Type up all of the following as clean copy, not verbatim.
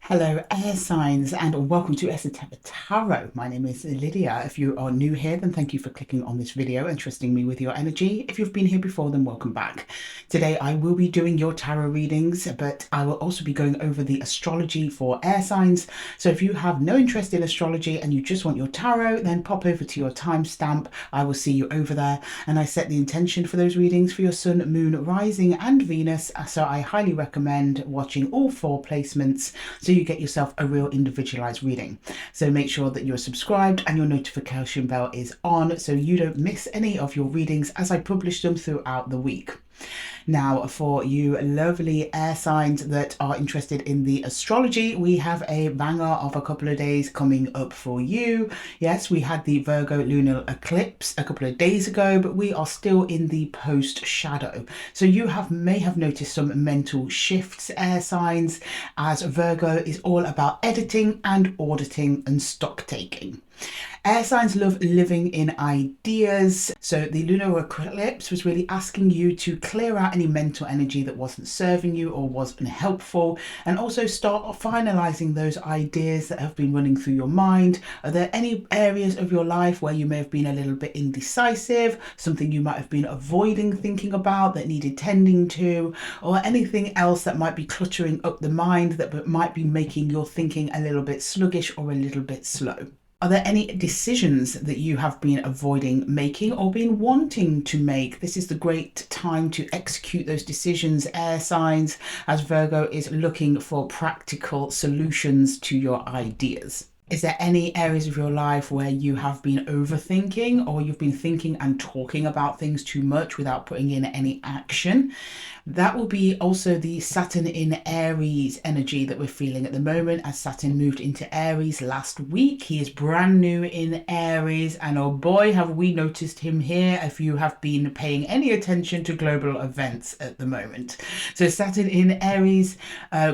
Hello, air signs, and welcome to Esoteric Tarot. My name is Lydia. If you are new here, then thank you for clicking on this video and trusting me with your energy. If you've been here before, then welcome back. Today, I will be doing your tarot readings, but I will also be going over the astrology for air signs. So if you have no interest in astrology and you just want your tarot, then pop over to your timestamp. I will see you over there. And I set the intention for those readings for your sun, moon, rising, and Venus. So I highly recommend watching all four placements so you get yourself a real individualized reading. So make sure that you're subscribed and your notification bell is on so you don't miss any of your readings as I publish them throughout the week. Now, for you lovely air signs that are interested in the astrology, we have a banger of a couple of days coming up for you. Yes, we had the Virgo lunar eclipse a couple of days ago, but we are still in the post shadow. So you may have noticed some mental shifts, air signs, as Virgo is all about editing and auditing and stock taking. Air signs love living in ideas. So the lunar eclipse was really asking you to clear out any mental energy that wasn't serving you or wasn't helpful, and also start finalizing those ideas that have been running through your mind. Are there any areas of your life where you may have been a little bit indecisive, something you might have been avoiding thinking about that needed tending to, or anything else that might be cluttering up the mind that might be making your thinking a little bit sluggish or a little bit slow? Are there any decisions that you have been avoiding making or been wanting to make? This is the great time to execute those decisions, air signs, as Virgo is looking for practical solutions to your ideas. Is there any areas of your life where you have been overthinking, or you've been thinking and talking about things too much without putting in any action? That will be also the Saturn in Aries energy that we're feeling at the moment, as Saturn moved into Aries last week. He is brand new in Aries, and oh boy, have we noticed him here if you have been paying any attention to global events at the moment. So Saturn in Aries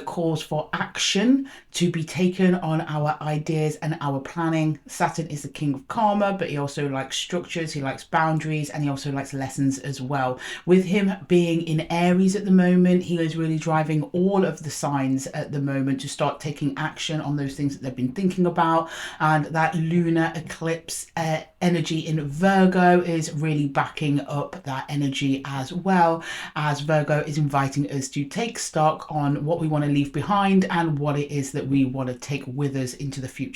calls for action to be taken on our ideas and our planning. Saturn is the king of karma, but he also likes structures, he likes boundaries, and he also likes lessons as well. With him being in Aries at the moment, he is really driving all of the signs at the moment to start taking action on those things that they've been thinking about. And that lunar eclipse energy in Virgo is really backing up that energy, as well as Virgo is inviting us to take stock on what we want to leave behind and what it is that we want to take with us into the future.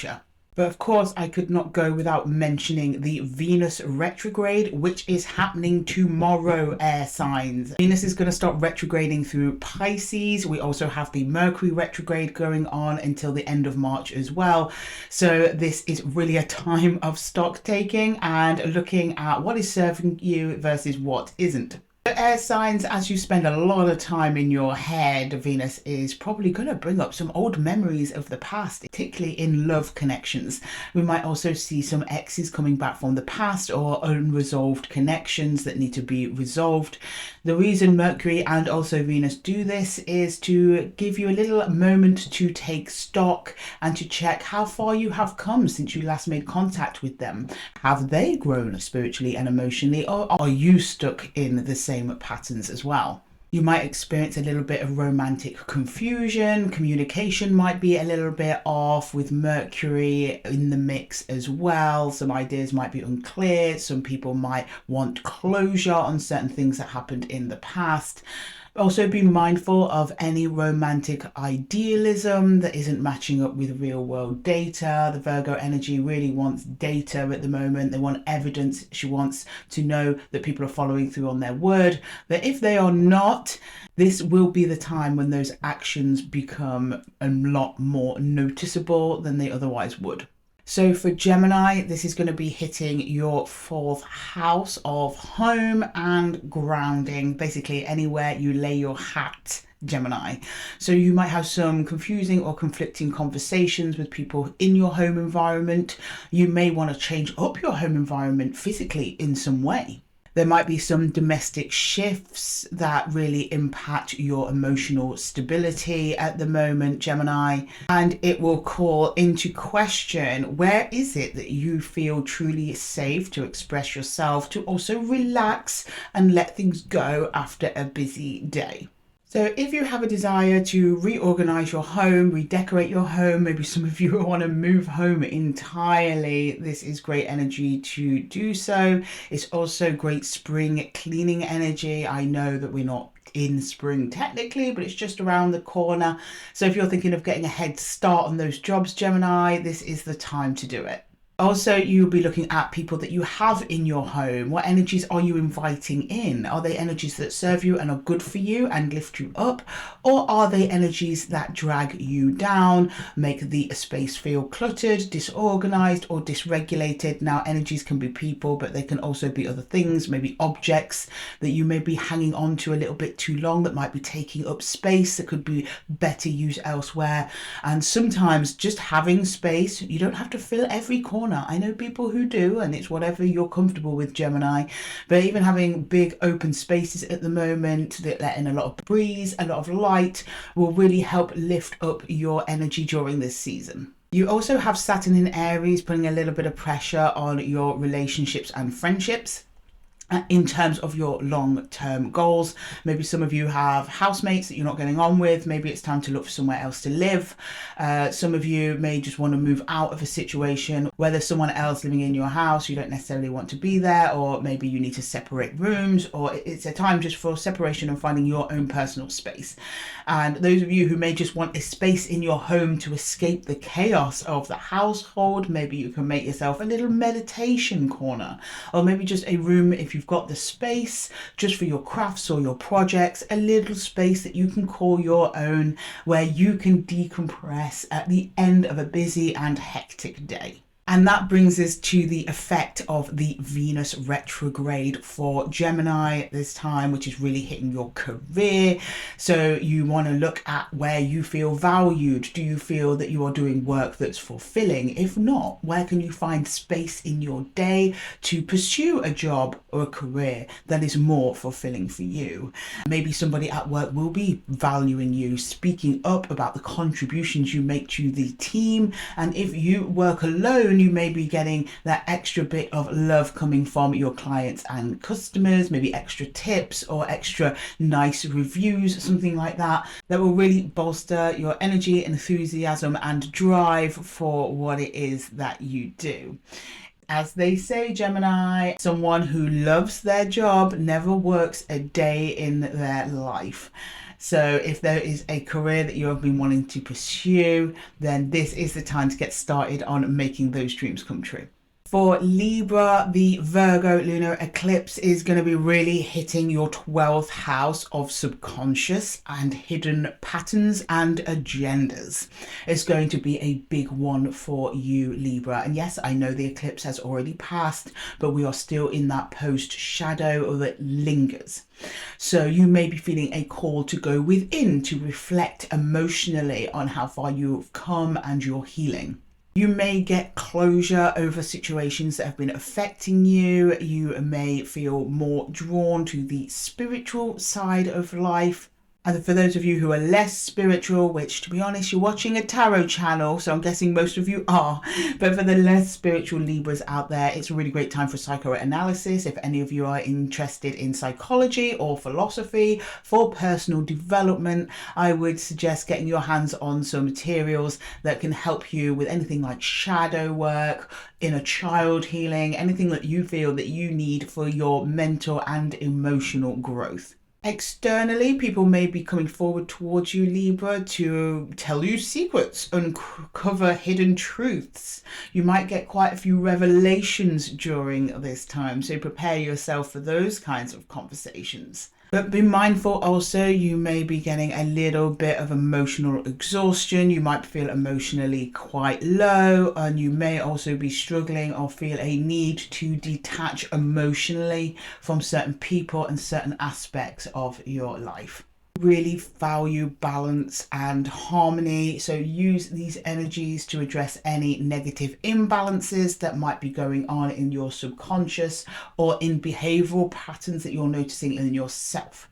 But of course, I could not go without mentioning the Venus retrograde, which is happening tomorrow, air signs. Venus is going to start retrograding through Pisces. We also have the Mercury retrograde going on until the end of March as well. So this is really a time of stock taking and looking at what is serving you versus what isn't. Air signs, as you spend a lot of time in your head, Venus is probably going to bring up some old memories of the past, particularly in love connections. We might also see some exes coming back from the past or unresolved connections that need to be resolved. The reason Mercury and also Venus do this is to give you a little moment to take stock and to check how far you have come since you last made contact with them. Have they grown spiritually and emotionally, or are you stuck in the same patterns as well? You might experience a little bit of romantic confusion. Communication might be a little bit off with Mercury in the mix as well. Some ideas might be unclear. Some people might want closure on certain things that happened in the past. Also be mindful of any romantic idealism that isn't matching up with real world data. The Virgo energy really wants data at the moment. They want evidence. She wants to know that people are following through on their word. But if they are not, this will be the time when those actions become a lot more noticeable than they otherwise would. So for Gemini, this is going to be hitting your fourth house of home and grounding, basically anywhere you lay your hat, Gemini. So you might have some confusing or conflicting conversations with people in your home environment. You may want to change up your home environment physically in some way. There might be some domestic shifts that really impact your emotional stability at the moment, Gemini, and it will call into question, where is it that you feel truly safe to express yourself, to also relax and let things go after a busy day? So if you have a desire to reorganize your home, redecorate your home, maybe some of you want to move home entirely, this is great energy to do so. It's also great spring cleaning energy. I know that we're not in spring technically, but it's just around the corner. So if you're thinking of getting a head start on those jobs, Gemini, this is the time to do it. Also, you'll be looking at people that you have in your home. What energies are you inviting in? Are they energies that serve you and are good for you and lift you up? Or are they energies that drag you down, make the space feel cluttered, disorganized, or dysregulated? Now, energies can be people, but they can also be other things, maybe objects that you may be hanging on to a little bit too long, that might be taking up space, that could be better used elsewhere. And sometimes just having space, you don't have to fill every corner. I know people who do, and it's whatever you're comfortable with, Gemini. But even having big open spaces at the moment that let in a lot of breeze, a lot of light, will really help lift up your energy during this season. You also have Saturn in Aries putting a little bit of pressure on your relationships and friendships. In terms of your long-term goals, maybe some of you have housemates that you're not getting on with. Maybe it's time to look for somewhere else to live. Some of you may just want to move out of a situation where there's someone else living in your house. You don't necessarily want to be there, or maybe you need to separate rooms, or it's a time just for separation and finding your own personal space. And those of you who may just want a space in your home to escape the chaos of the household, maybe you can make yourself a little meditation corner, or maybe just a room, if you've got the space, just for your crafts or your projects, a little space that you can call your own, where you can decompress at the end of a busy and hectic day. And that brings us to the effect of the Venus retrograde for Gemini this time, which is really hitting your career. So you want to look at where you feel valued. Do you feel that you are doing work that's fulfilling? If not, where can you find space in your day to pursue a job or a career that is more fulfilling for you? Maybe somebody at work will be valuing you, speaking up about the contributions you make to the team. And if you work alone, you may be getting that extra bit of love coming from your clients and customers, maybe extra tips or extra nice reviews, something like that, that will really bolster your energy, enthusiasm, and drive for what it is that you do. As they say, Gemini, someone who loves their job never works a day in their life. So if there is a career that you have been wanting to pursue, then this is the time to get started on making those dreams come true. For Libra, the Virgo lunar eclipse is going to be really hitting your 12th house of subconscious and hidden patterns and agendas. It's going to be a big one for you, Libra. And yes, I know the eclipse has already passed, but we are still in that post shadow that lingers. So you may be feeling a call to go within, to reflect emotionally on how far you've come and your healing. You may get closure over situations that have been affecting you. You may feel more drawn to the spiritual side of life. And for those of you who are less spiritual, which to be honest, you're watching a tarot channel, so I'm guessing most of you are, but for the less spiritual Libras out there, it's a really great time for psychoanalysis. If any of you are interested in psychology or philosophy for personal development, I would suggest getting your hands on some materials that can help you with anything like shadow work, inner child healing, anything that you feel that you need for your mental and emotional growth. Externally, people may be coming forward towards you, Libra, to tell you secrets, uncover hidden truths. You might get quite a few revelations during this time, so prepare yourself for those kinds of conversations. But be mindful also, you may be getting a little bit of emotional exhaustion. You might feel emotionally quite low, and you may also be struggling or feel a need to detach emotionally from certain people and certain aspects of your life. Really value balance and harmony, so use these energies to address any negative imbalances that might be going on in your subconscious or in behavioral patterns that you're noticing in yourself.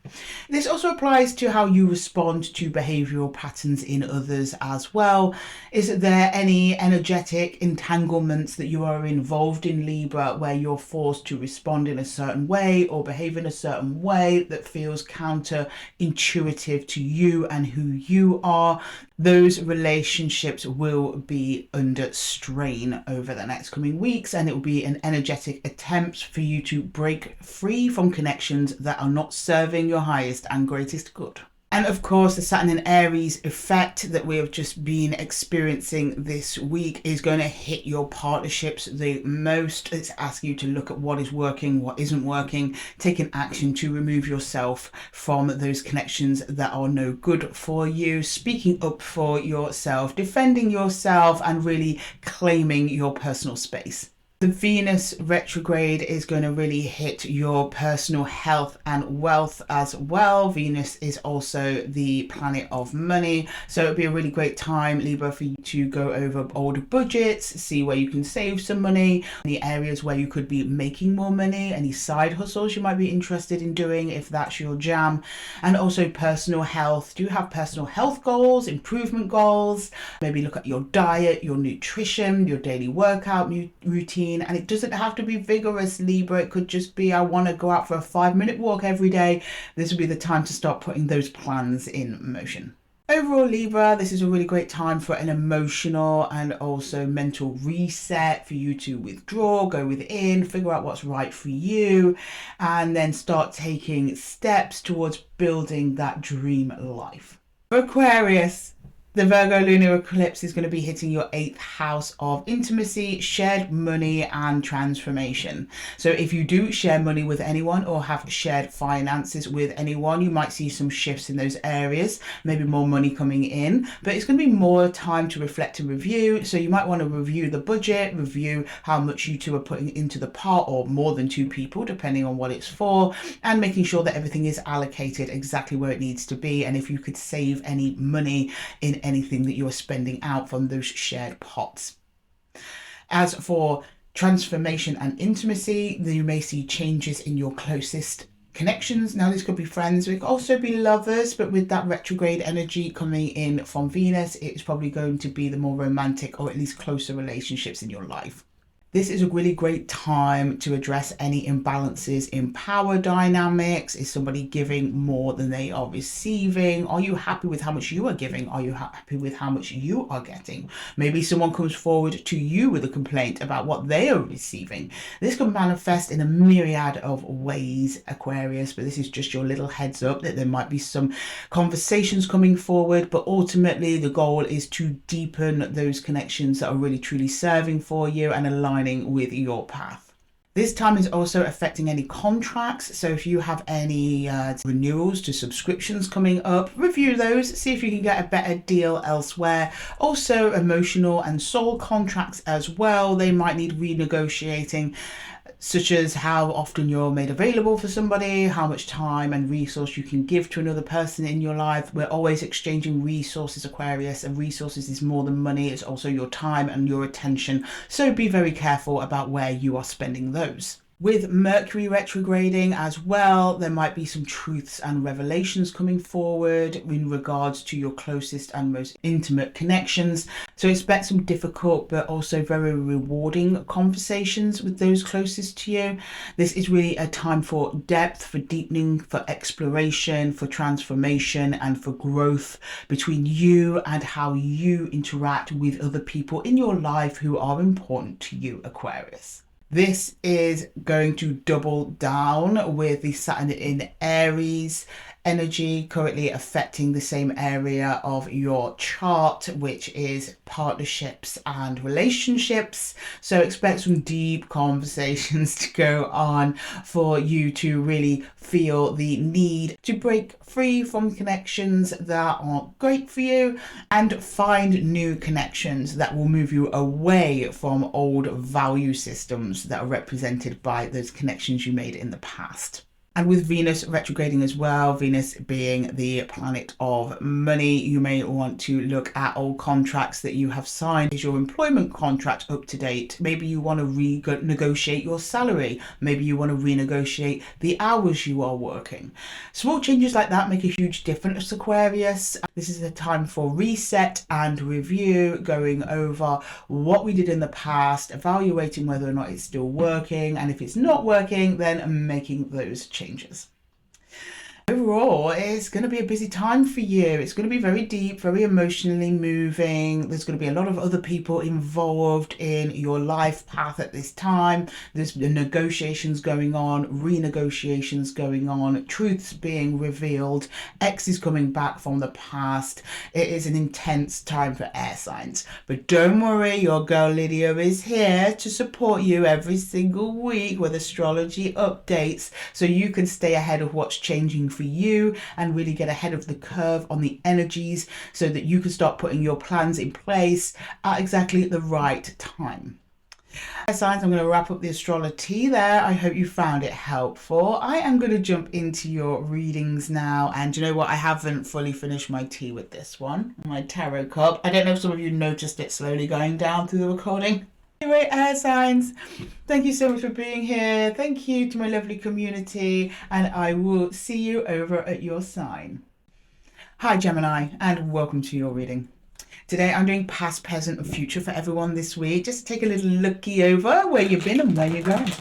This also applies to how you respond to behavioral patterns in others as well. Is there any energetic entanglements that you are involved in, Libra, where you're forced to respond in a certain way or behave in a certain way that feels counterintuitive intuitive to you and who you are, those relationships will be under strain over the next coming weeks, and it will be an energetic attempt for you to break free from connections that are not serving your highest and greatest good. And of course, the Saturn in Aries effect that we have just been experiencing this week is going to hit your partnerships the most. It's asking you to look at what is working, what isn't working, taking action to remove yourself from those connections that are no good for you, speaking up for yourself, defending yourself, and really claiming your personal space. The Venus retrograde is going to really hit your personal health and wealth as well. Venus is also the planet of money. So it'll be a really great time, Libra, for you to go over old budgets, see where you can save some money, any areas where you could be making more money, any side hustles you might be interested in doing if that's your jam. And also personal health. Do you have personal health goals, improvement goals? Maybe look at your diet, your nutrition, your daily workout routine. And it doesn't have to be vigorous, Libra. It could just be, I want to go out for a 5-minute walk every day. This would be the time to start putting those plans in motion. Overall, Libra, this is a really great time for an emotional and also mental reset, for you to withdraw, go within, figure out what's right for you, and then start taking steps towards building that dream life. For Aquarius, the Virgo lunar eclipse is going to be hitting your 8th house of intimacy, shared money, and transformation. So if you do share money with anyone or have shared finances with anyone, you might see some shifts in those areas, maybe more money coming in, but it's going to be more time to reflect and review. So you might want to review the budget, review how much you two are putting into the pot, or more than 2 people, depending on what it's for, and making sure that everything is allocated exactly where it needs to be. And if you could save any money in anything that you are spending out from those shared pots. As for transformation and intimacy, you may see changes in your closest connections. Now, this could be friends, it could also be lovers, but with that retrograde energy coming in from Venus, it's probably going to be the more romantic or at least closer relationships in your life. This is a really great time to address any imbalances in power dynamics. Is somebody giving more than they are receiving? Are you happy with how much you are giving? Are you happy with how much you are getting? Maybe someone comes forward to you with a complaint about what they are receiving. This can manifest in a myriad of ways, Aquarius, but this is just your little heads up that there might be some conversations coming forward, but ultimately the goal is to deepen those connections that are really truly serving for you and aligning with your path. This time is also affecting any contracts. So if you have any renewals to subscriptions coming up, review those, see if you can get a better deal elsewhere. Also emotional and soul contracts as well. They might need renegotiating, such as how often you're made available for somebody, how much time and resource you can give to another person in your life. We're always exchanging resources, Aquarius, and resources is more than money. It's also your time and your attention. So be very careful about where you are spending those. With Mercury retrograding as well, there might be some truths and revelations coming forward in regards to your closest and most intimate connections. So expect some difficult but also very rewarding conversations with those closest to you. This is really a time for depth, for deepening, for exploration, for transformation, and for growth between you and how you interact with other people in your life who are important to you, Aquarius. This is going to double down with the Saturn in Aries energy currently affecting the same area of your chart, which is partnerships and relationships. So expect some deep conversations to go on for you to really feel the need to break free from connections that aren't great for you and find new connections that will move you away from old value systems that are represented by those connections you made in the past. And with Venus retrograding as well, Venus being the planet of money, you may want to look at old contracts that you have signed. Is your employment contract up to date? Maybe you want to renegotiate your salary. Maybe you want to renegotiate the hours you are working. Small changes like that make a huge difference, Aquarius. This is a time for reset and review, going over what we did in the past, evaluating whether or not it's still working, and if it's not working, then making those changes. Overall, it's going to be a busy time for you. It's going to be very deep, very emotionally moving. There's going to be a lot of other people involved in your life path at this time. There's negotiations going on, renegotiations going on, truths being revealed, exes coming back from the past. It is an intense time for air signs. But don't worry, your girl Lydia is here to support you every single week with astrology updates so you can stay ahead of what's changing for you and really get ahead of the curve on the energies so that you can start putting your plans in place at exactly the right time. Signs, I'm going to wrap up the Astrolo-Tea there. I hope you found it helpful. I am going to jump into your readings now, and you know what, I haven't fully finished my tea with this one, my tarot cup. I don't know if some of you noticed it slowly going down through the recording. Anyway, air signs, thank you so much for being here. Thank you to my lovely community, and I will see you over at your sign. Hi Gemini, and welcome to your reading. Today I'm doing past, present and future for everyone this week, just to take a little looky over where you've been and where you're going.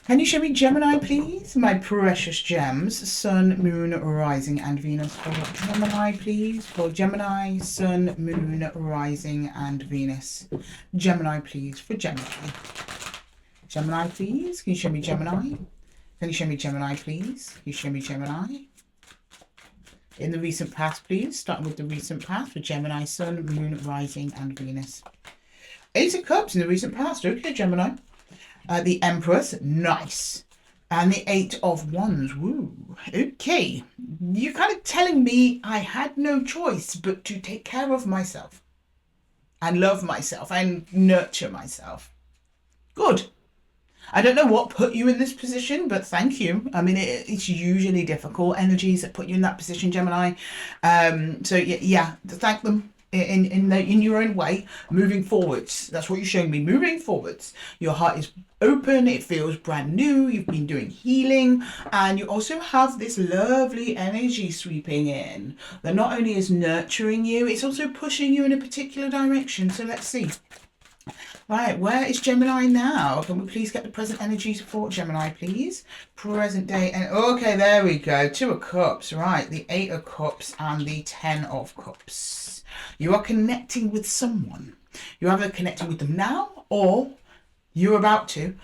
Can you show me Gemini, please? My precious gems, Sun, Moon, Rising and Venus. For Gemini, please. For Gemini, Sun, Moon, Rising and Venus. Gemini, please. For Gemini. Gemini, please. Can you show me Gemini? Can you show me Gemini, please? Can you show me Gemini? In the recent past, please. Starting with the recent past for Gemini, Sun, Moon, Rising and Venus. Ace of Cups in the recent past. Okay, Gemini. The Empress, nice. And the Eight of Wands, woo. Okay, you're kind of telling me I had no choice but to take care of myself and love myself and nurture myself. Good. I don't know what put you in this position, but thank you. I mean, it's usually difficult energies that put you in that position, Gemini. So yeah, thank them. In your own way, moving forwards. That's what you're showing me, moving forwards. Your heart is open, it feels brand new, you've been doing healing, and you also have this lovely energy sweeping in that not only is nurturing you, it's also pushing you in a particular direction. So let's see. Right, where is Gemini now? Can we please get the present energies for Gemini, please? Present day. And okay, there we go. Two of Cups. Right, the Eight of Cups and the Ten of Cups. You are connecting with someone. You're either connecting with them now or you're about to.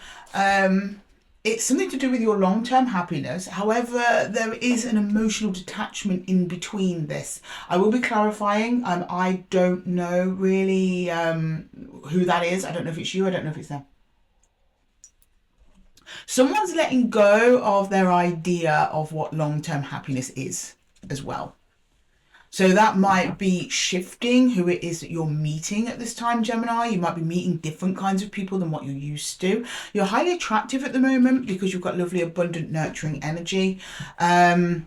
It's something to do with your long-term happiness. However, there is an emotional detachment in between this. I will be clarifying. I don't know really who that is. I don't know if it's you. I don't know if it's them. Someone's letting go of their idea of what long-term happiness is as well. So that might be shifting who it is that you're meeting at this time, Gemini. You might be meeting different kinds of people than what you're used to. You're highly attractive at the moment because you've got lovely, abundant, nurturing energy. You're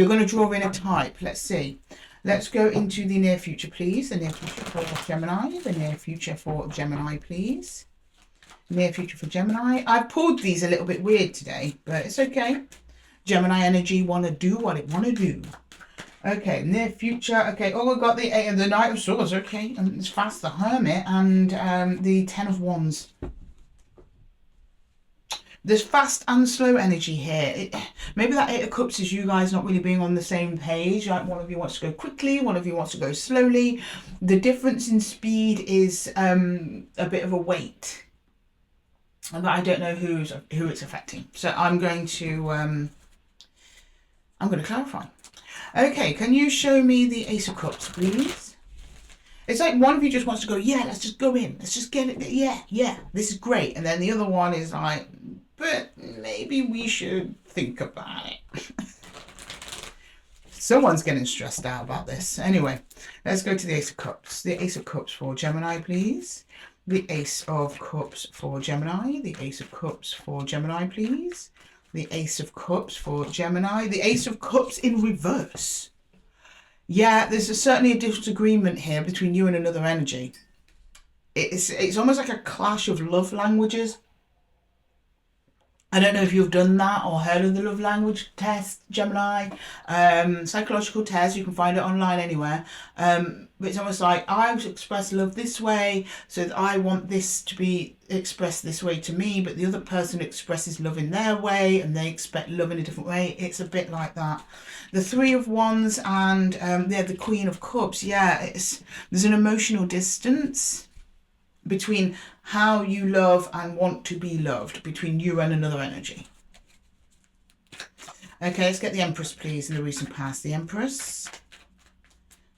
going to draw in a type. Let's see. Let's go into the near future, please. The near future for Gemini. The near future for Gemini, please. Near future for Gemini. I've pulled these a little bit weird today, but it's okay. Gemini energy want to do what it want to do. Okay, near future. Okay, oh, we've got the Eight and the Knight of Swords. Okay, and it's fast, the Hermit, and the Ten of Wands. There's fast and slow energy here. Maybe that Eight of Cups is you guys not really being on the same page. Like one of you wants to go quickly, one of you wants to go slowly. The difference in speed is a bit of a weight. But I don't know who it's affecting. So I'm going to clarify. Okay, can you show me the Ace of Cups, please? It's like one of you just wants to go, yeah, let's just go in. Let's just get it. Yeah, this is great. And then the other one is like, but maybe we should think about it. Someone's getting stressed out about this. Anyway, let's go to the Ace of Cups. The Ace of Cups for Gemini, please. The Ace of Cups for Gemini. The Ace of Cups for Gemini, please. The Ace of Cups for Gemini. The Ace of Cups in reverse. Yeah, there's certainly a disagreement here between you and another energy. It's almost like a clash of love languages. I don't know if you've done that or heard of the love language test, Gemini. Psychological test, you can find it online anywhere. But it's almost like, I express love this way, so that I want this to be expressed this way to me, but the other person expresses love in their way and they expect love in a different way. It's a bit like that. The Three of Wands and the Queen of Cups, there's an emotional distance between how you love and want to be loved, between you and another energy. Okay, let's get the Empress, please, in the recent past. The Empress.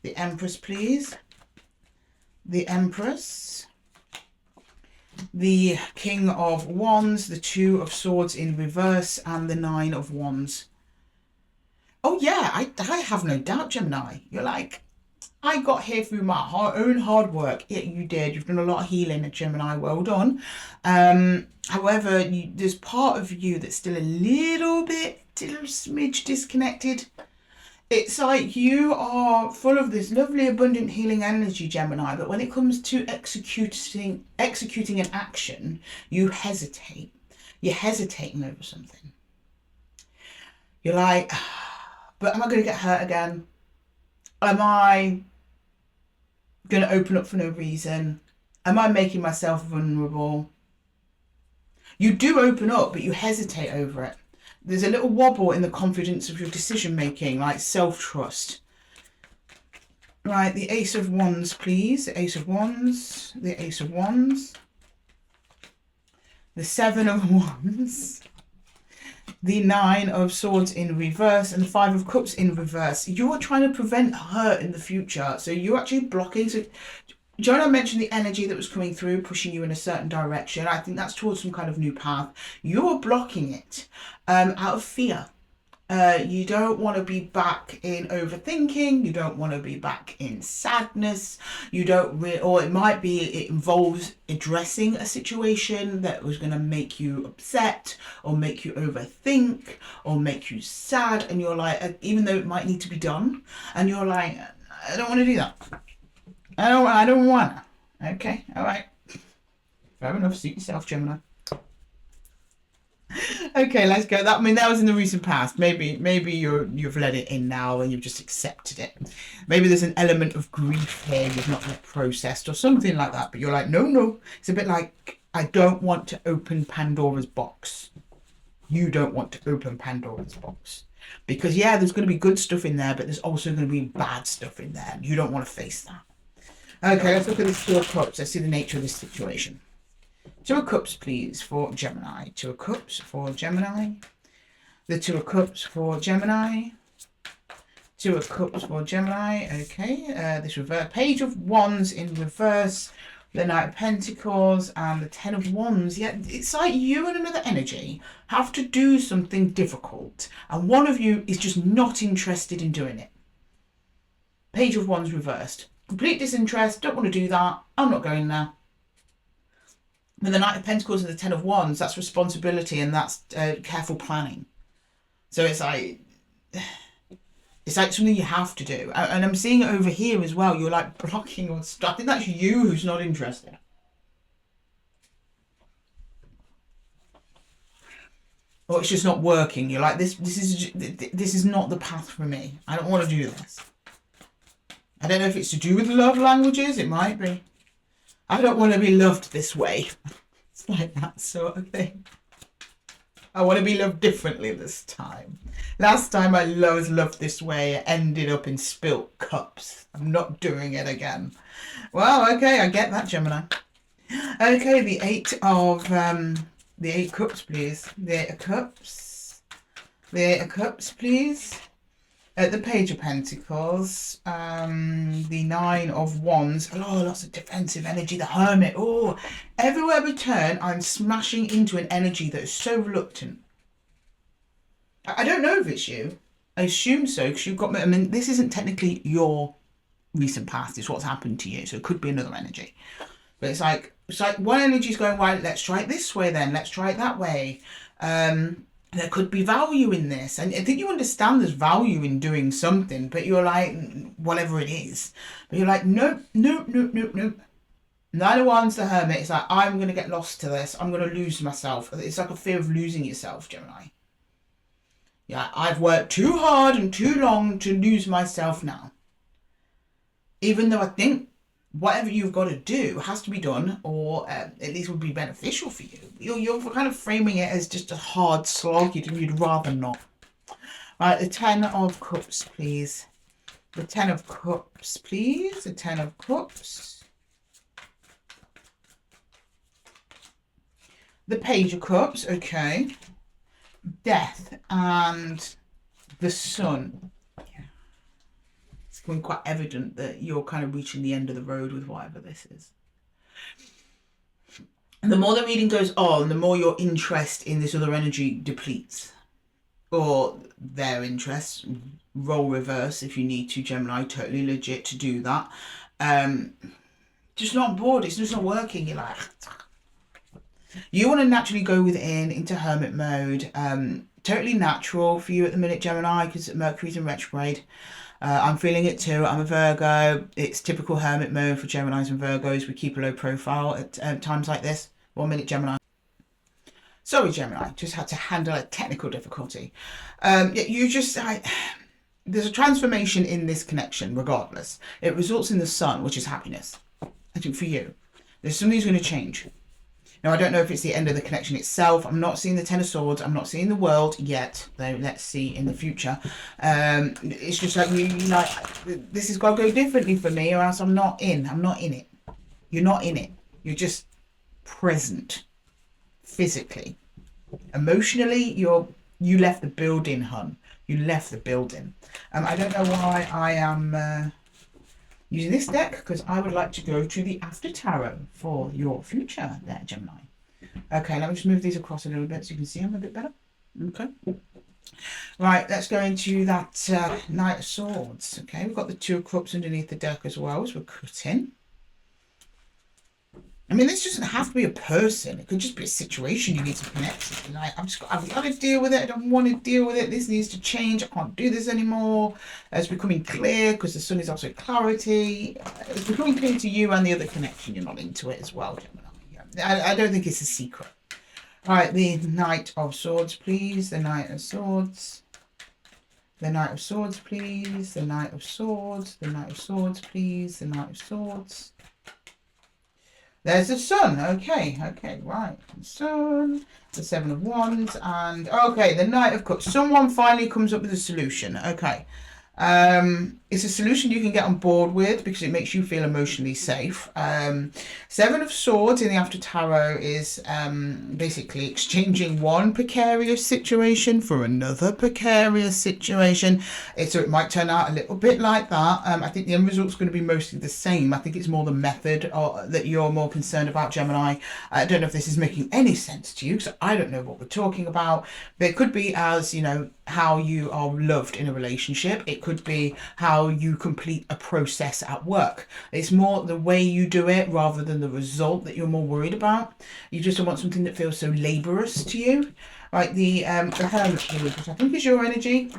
The Empress, please. The Empress. The King of Wands, the Two of Swords in reverse, and the Nine of Wands. Oh yeah, I have no doubt, Gemini. You're like, I got here through my own hard work. Yeah, you did. You've done a lot of healing at Gemini. Well done. However, there's part of you that's still a little smidge disconnected. It's like you are full of this lovely, abundant healing energy, Gemini. But when it comes to executing an action, you hesitate. You're hesitating over something. You're like, but am I going to get hurt again? Am I going to open up for no reason? Am I making myself vulnerable? You do open up, but you hesitate over it. There's a little wobble in the confidence of your decision making, like self-trust. Right, the Ace of Wands, please. The Ace of Wands. The Ace of Wands. The Seven of Wands. The Nine of Swords in reverse, and the Five of Cups in reverse. You are trying to prevent hurt in the future. So you're actually blocking. So Jonah mentioned the energy that was coming through, pushing you in a certain direction. I think that's towards some kind of new path. You're blocking it out of fear. You don't want to be back in overthinking. You don't want to be back in sadness. You don't or it might be it involves addressing a situation that was going to make you upset or make you overthink or make you sad. And you're like, even though it might need to be done, and you're like, I don't want to do that. I don't want to. Okay, all right. Fair enough. Suit yourself, Gemini. Okay, let's go. That was in the recent past. Maybe you've let it in now and you've just accepted it. Maybe there's an element of grief here you've not yet processed or something like that. But you're like, no. It's a bit like, I don't want to open Pandora's box. You don't want to open Pandora's box. Because there's going to be good stuff in there, but there's also going to be bad stuff in there. You don't want to face that. Okay, let's look at the Two of Cups. Let's see the nature of this situation. Two of Cups, please, for Gemini. Two of Cups for Gemini. The Two of Cups for Gemini. Two of Cups for Gemini. Okay, this reverse. Page of Wands in reverse. The Knight of Pentacles and the Ten of Wands. Yeah, it's like you and another energy have to do something difficult. And one of you is just not interested in doing it. Page of Wands reversed. Complete disinterest. Don't want to do that. I'm not going there. With the Knight of Pentacles and the Ten of Wands, that's responsibility and that's careful planning. So it's like something you have to do. And I'm seeing it over here as well. You're like blocking or stuff. I think that's you who's not interested. Or it's just not working. You're like, this is not the path for me. I don't want to do this. I don't know if it's to do with love languages. It might be. I don't want to be loved this way. It's like that sort of thing. I want to be loved differently this time. Last time I was loved this way, it ended up in spilt cups. I'm not doing it again. Well, okay, I get that, Gemini. Okay, the Eight Cups, please. The Eight of Cups. The Eight of Cups, please. The Page of Pentacles, the Nine of Wands, lots of defensive energy, the Hermit, everywhere we turn, I'm smashing into an energy that is so reluctant. I don't know if it's you. I assume so, because you've got, this isn't technically your recent past, it's what's happened to you, so it could be another energy. But it's like one energy's going, right, let's try it this way then, let's try it that way. There could be value in this. And I think you understand there's value in doing something, but you're like, whatever it is. But you're like, nope. Nine of Wands, the Hermit, is like, I'm going to get lost to this. I'm going to lose myself. It's like a fear of losing yourself, Gemini. Yeah, I've worked too hard and too long to lose myself now. Even though I think whatever you've got to do has to be done, or at least would be beneficial for you. You're kind of framing it as just a hard slog. You'd rather not. Right, the Ten of Cups, please. The Ten of Cups, please. The Ten of Cups. The Page of Cups, okay. Death and the Sun. Yeah. It's becoming quite evident that you're kind of reaching the end of the road with whatever this is. And the more the reading goes on, the more your interest in this other energy depletes. Or their interest. Role reverse if you need to, Gemini. Totally legit to do that. Just not on board. It's just not working. You're like... You want to naturally go within into hermit mode. Totally natural for you at the minute, Gemini, because Mercury's in retrograde. I'm feeling it too. I'm a Virgo. It's typical hermit mode for Geminis and Virgos. We keep a low profile at times like this. 1 minute, Gemini. Sorry, Gemini. Just had to handle a technical difficulty. You just... there's a transformation in this connection, regardless. It results in the Sun, which is happiness. I think for you. There's something that's going to change. Now, I don't know if it's the end of the connection itself. I'm not seeing the Ten of Swords. I'm not seeing the world yet, though let's see in the future. It's just like, this has got to go differently for me, or else I'm not in. I'm not in it. You're not in it. You're just present. Physically. Emotionally, you left the building, hun. You left the building. I don't know why I am... using this deck, because I would like to go to the After Tarot for your future there, Gemini. Okay, let me just move these across a little bit so you can see them a bit better. Okay. Right, let's go into that Knight of Swords. Okay, we've got the Two of Cups underneath the deck as well as we're cutting. I mean, this doesn't have to be a person. It could just be a situation you need to connect to. Like, I've got to deal with it. I don't want to deal with it. This needs to change. I can't do this anymore. It's becoming clear because the Sun is also clarity. It's becoming clear to you and the other connection. You're not into it as well, Gemini. Yeah. I don't think it's a secret. All right, the Knight of Swords, please. The Knight of Swords. The Knight of Swords, please. The Knight of Swords. The Knight of Swords, please. The Knight of Swords. There's the Sun. Okay, right. The Sun, the Seven of Wands, and okay, the Knight of Cups. Someone finally comes up with a solution. Okay. It's a solution you can get on board with because it makes you feel emotionally safe. Seven of Swords in the After Tarot is basically exchanging one precarious situation for another precarious situation. So it might turn out a little bit like that. I think the end result's going to be mostly the same. I think it's more the method that you're more concerned about, Gemini. I don't know if this is making any sense to you because I don't know what we're talking about. But it could be as, how you are loved in a relationship. It could be how you complete a process at work. It's more the way you do it rather than the result that you're more worried about. You just don't want something that feels so laborious to you. Right, the Hermit, which I think is your energy.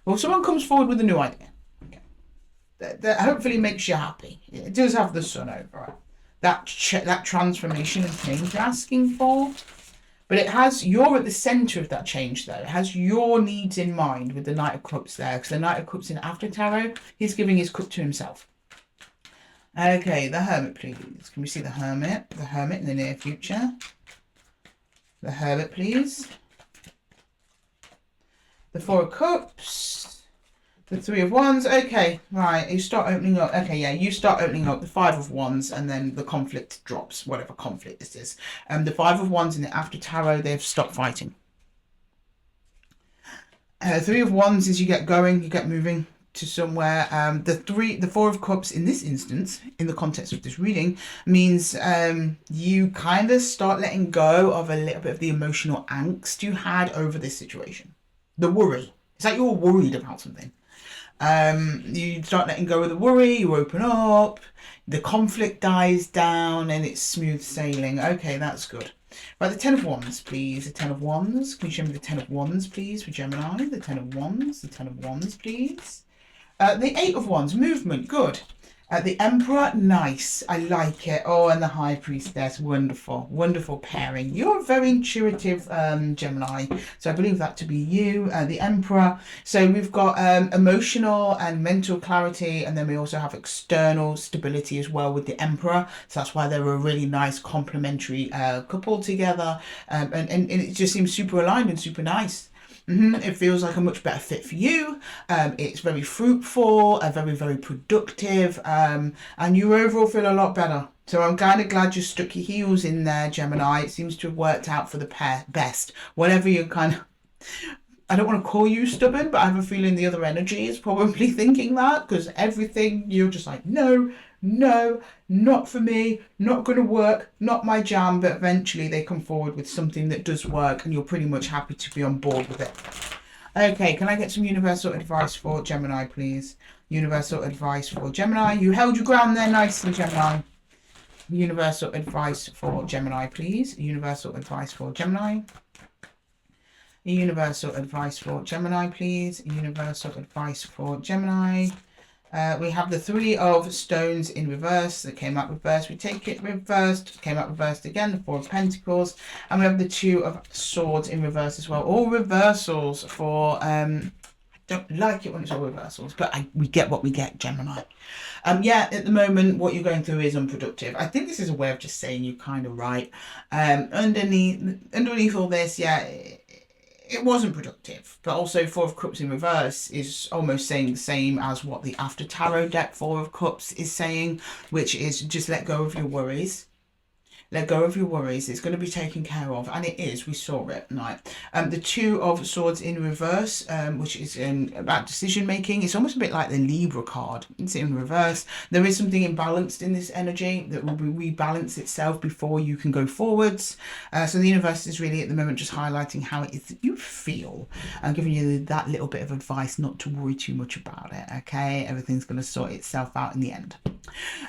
Well, someone comes forward with a new idea. Okay. That hopefully makes you happy. It does have the Sun over it. That transformation and change you're asking for. But you're at the centre of that change though. It has your needs in mind with the Knight of Cups there. Because the Knight of Cups in After Tarot, he's giving his cup to himself. Okay, the Hermit, please. Can we see the Hermit? The Hermit in the near future. The Hermit, please. The Four of Cups. The Three of Wands. Okay, right. You start opening up. Okay, yeah, you start opening up the Five of Wands and then the conflict drops, whatever conflict this is. The Five of Wands in the After Tarot, they've stopped fighting. Three of Wands is you get going, you get moving to somewhere. The Four of Cups in this instance, in the context of this reading, means you kind of start letting go of a little bit of the emotional angst you had over this situation. The worry. It's like you're worried about something. You start letting go of the worry, you open up, the conflict dies down, and it's smooth sailing. Okay, that's good. Right, the Ten of Wands, please. The Ten of Wands. Can you show me the Ten of Wands, please, for Gemini? The Ten of Wands. The Ten of Wands, please. The Eight of Wands, movement, good. The Emperor, nice. I like it. Oh, and the High Priestess, wonderful. Wonderful pairing. You're a very intuitive Gemini, so I believe that to be you. The Emperor. So we've got emotional and mental clarity, and then we also have external stability as well with the Emperor. So that's why they're a really nice complementary couple together, and it just seems super aligned and super nice. It feels like a much better fit for you. It's very fruitful, very, very productive, and you overall feel a lot better. So I'm kind of glad you stuck your heels in there, Gemini. It seems to have worked out for the pair best. Whatever you're kind of, I don't want to call you stubborn, but I have a feeling the other energy is probably thinking that, because everything you're just like, no, no, not for me, not going to work, not my jam. But eventually they come forward with something that does work, and you're pretty much happy to be on board with it. Okay, can I get some universal advice for Gemini, please? Universal advice for Gemini. You held your ground there nicely, Gemini. Universal advice for Gemini, please. Universal advice for Gemini. Universal advice for Gemini, please. Universal advice for Gemini. We have the Three of Stones in reverse that came out reversed. We take it reversed, came out reversed again, the Four of Pentacles. And we have the Two of Swords in reverse as well. All reversals for, I don't like it when it's all reversals, but we get what we get, Gemini. Yeah, at the moment, what you're going through is unproductive. I think this is a way of just saying you're kind of right. Underneath all this, yeah, it wasn't productive, but also Four of Cups in reverse is almost saying the same as what the After Tarot deck Four of Cups is saying, which is just let go of your worries. Let go of your worries. It's going to be taken care of, and it is. We saw it, right? The Two of Swords in reverse, which is about decision making. It's almost a bit like the Libra card. It's in reverse. There is something imbalanced in this energy that will rebalance itself before you can go forwards. So the universe is really at the moment just highlighting how it is that you feel, and giving you that little bit of advice not to worry too much about it. Okay, everything's going to sort itself out in the end.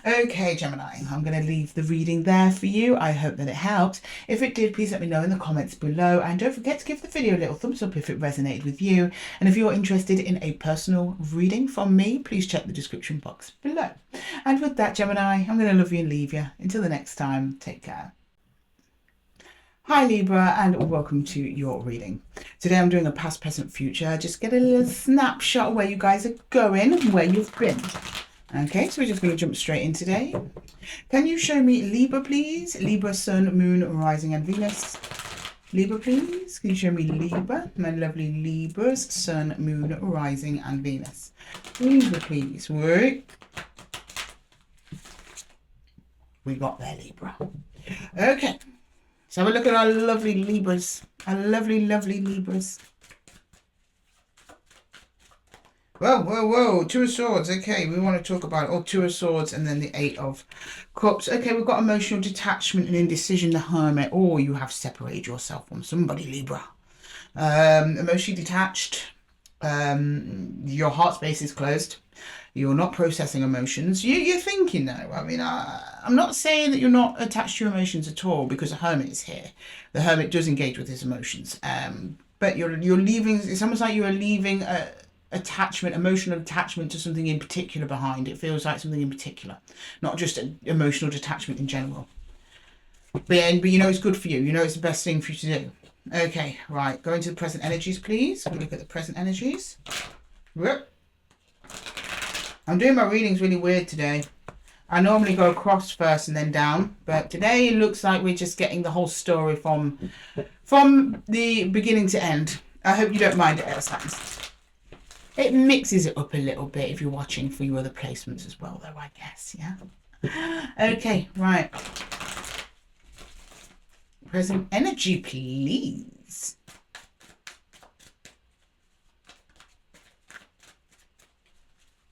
Okay, Gemini, I'm going to leave the reading there for you. I hope that it helped. If it did, please let me know in the comments below, and don't forget to give the video a little thumbs up if it resonated with you. And if you're interested in a personal reading from me, please check the description box below. And with that, Gemini, I'm going to love you and leave you. Until the next time, take care. Hi Libra, and welcome to your reading. Today I'm doing a past, present, future. Just get a little snapshot of where you guys are going and where you've been. Okay, so we're just going to jump straight in today. Can you show me Libra, please? Libra, Sun, Moon, Rising, and Venus. Libra, please. Can you show me Libra? My lovely Libras, Sun, Moon, Rising, and Venus. Libra, please. Wait. We got there, Libra. Okay. So have a look at our lovely Libras. Our lovely, lovely Libras. Whoa, whoa, whoa, Two of Swords. Okay, we want to talk about Two of Swords and then the Eight of Cups. Okay, we've got emotional detachment and indecision, the Hermit. Oh, you have separated yourself from somebody, Libra. Emotionally detached. Your heart space is closed. You're not processing emotions. You're thinking though. I mean, I'm not saying that you're not attached to your emotions at all, because the Hermit is here. The Hermit does engage with his emotions. But you're leaving, it's almost like you're leaving emotional attachment to something in particular behind. It feels like something in particular, not just an emotional detachment in general. But you know it's good for you. You know it's the best thing for you to do. Okay, right. Go into the present energies, please. Have a look at the present energies. I'm doing my readings really weird today. I normally go across first and then down, but today it looks like we're just getting the whole story from the beginning to end. I hope you don't mind it as happens. It mixes it up a little bit if you're watching for your other placements as well, though, I guess, yeah? Okay, right. Present energy, please.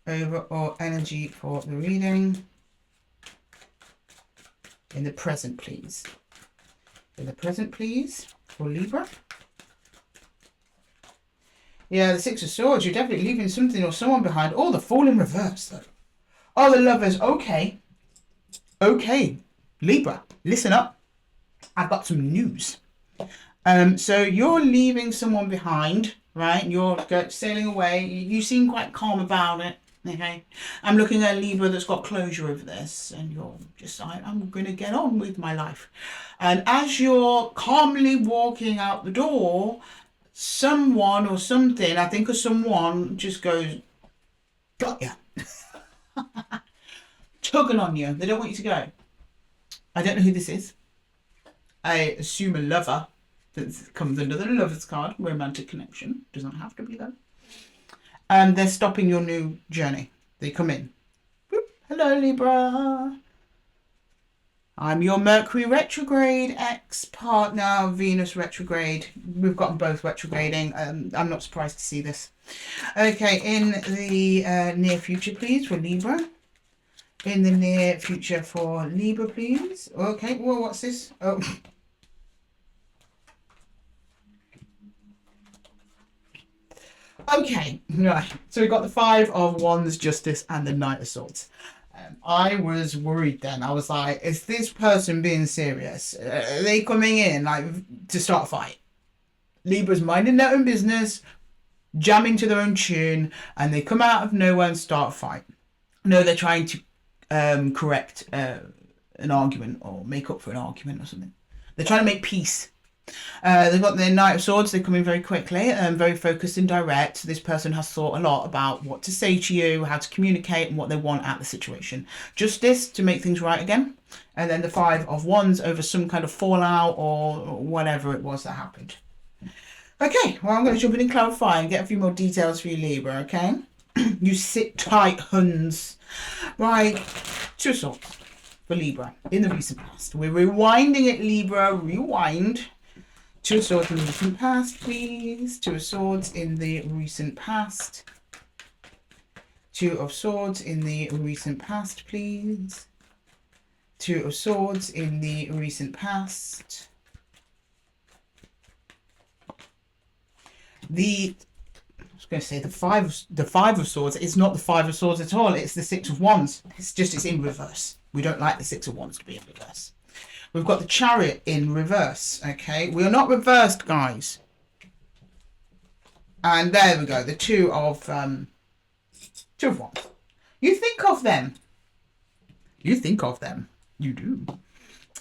Overall energy for the reading. In the present, please. In the present, please, for Libra. Yeah, the Six of Swords, you're definitely leaving something or someone behind. Oh, the Fool in reverse, though. Oh, the Lovers. Okay. Okay. Libra, listen up. I've got some news. So you're leaving someone behind, right? You're sailing away. You seem quite calm about it. Okay, I'm looking at a Libra that's got closure over this, and you're just, I'm going to get on with my life. And as you're calmly walking out the door, someone or something, I think of someone, just goes, got ya. Tugging on you. They don't want you to go. I don't know who this is. I assume a lover. That comes under the lover's card. Romantic connection. Doesn't have to be that. And they're stopping your new journey. They come in. Whoop. Hello, Libra. I'm your Mercury retrograde ex-partner, Venus retrograde. We've got them both retrograding. I'm not surprised to see this. Okay, in the near future, please, for Libra. In the near future for Libra, please. Okay, well, what's this? Oh. Okay, right. So we got the Five of Wands, Justice, and the Knight of Swords. I was worried then. I was like, is this person being serious? Are they coming in like to start a fight? Libra's minding their own business, jamming to their own tune, and they come out of nowhere and start a fight. No, they're trying to correct an argument or make up for an argument or something. They're trying to make peace. They've got their Knight of Swords. They come in very quickly, very focused and direct. This person has thought a lot about what to say to you, how to communicate, and what they want out of the situation. Justice, to make things right again. And then the Five of Wands over some kind of fallout or whatever it was that happened. Okay, well, I'm going to jump in and clarify and get a few more details for you, Libra, okay? You sit tight, Huns. Right, Two of Swords for Libra in the recent past. We're rewinding it, Libra. Rewind. Two of Swords in the recent past, please. Two of Swords in the recent past. Two of Swords in the recent past, please. Two of Swords in the recent past. I was going to say the five of Swords. It's not the Five of Swords at all. It's the Six of Wands. It's in reverse. We don't like the Six of Wands to be in reverse. We've got the Chariot in reverse. Okay, we are not reversed, guys. And there we go. The Two of Wands. You think of them. You think of them. You do.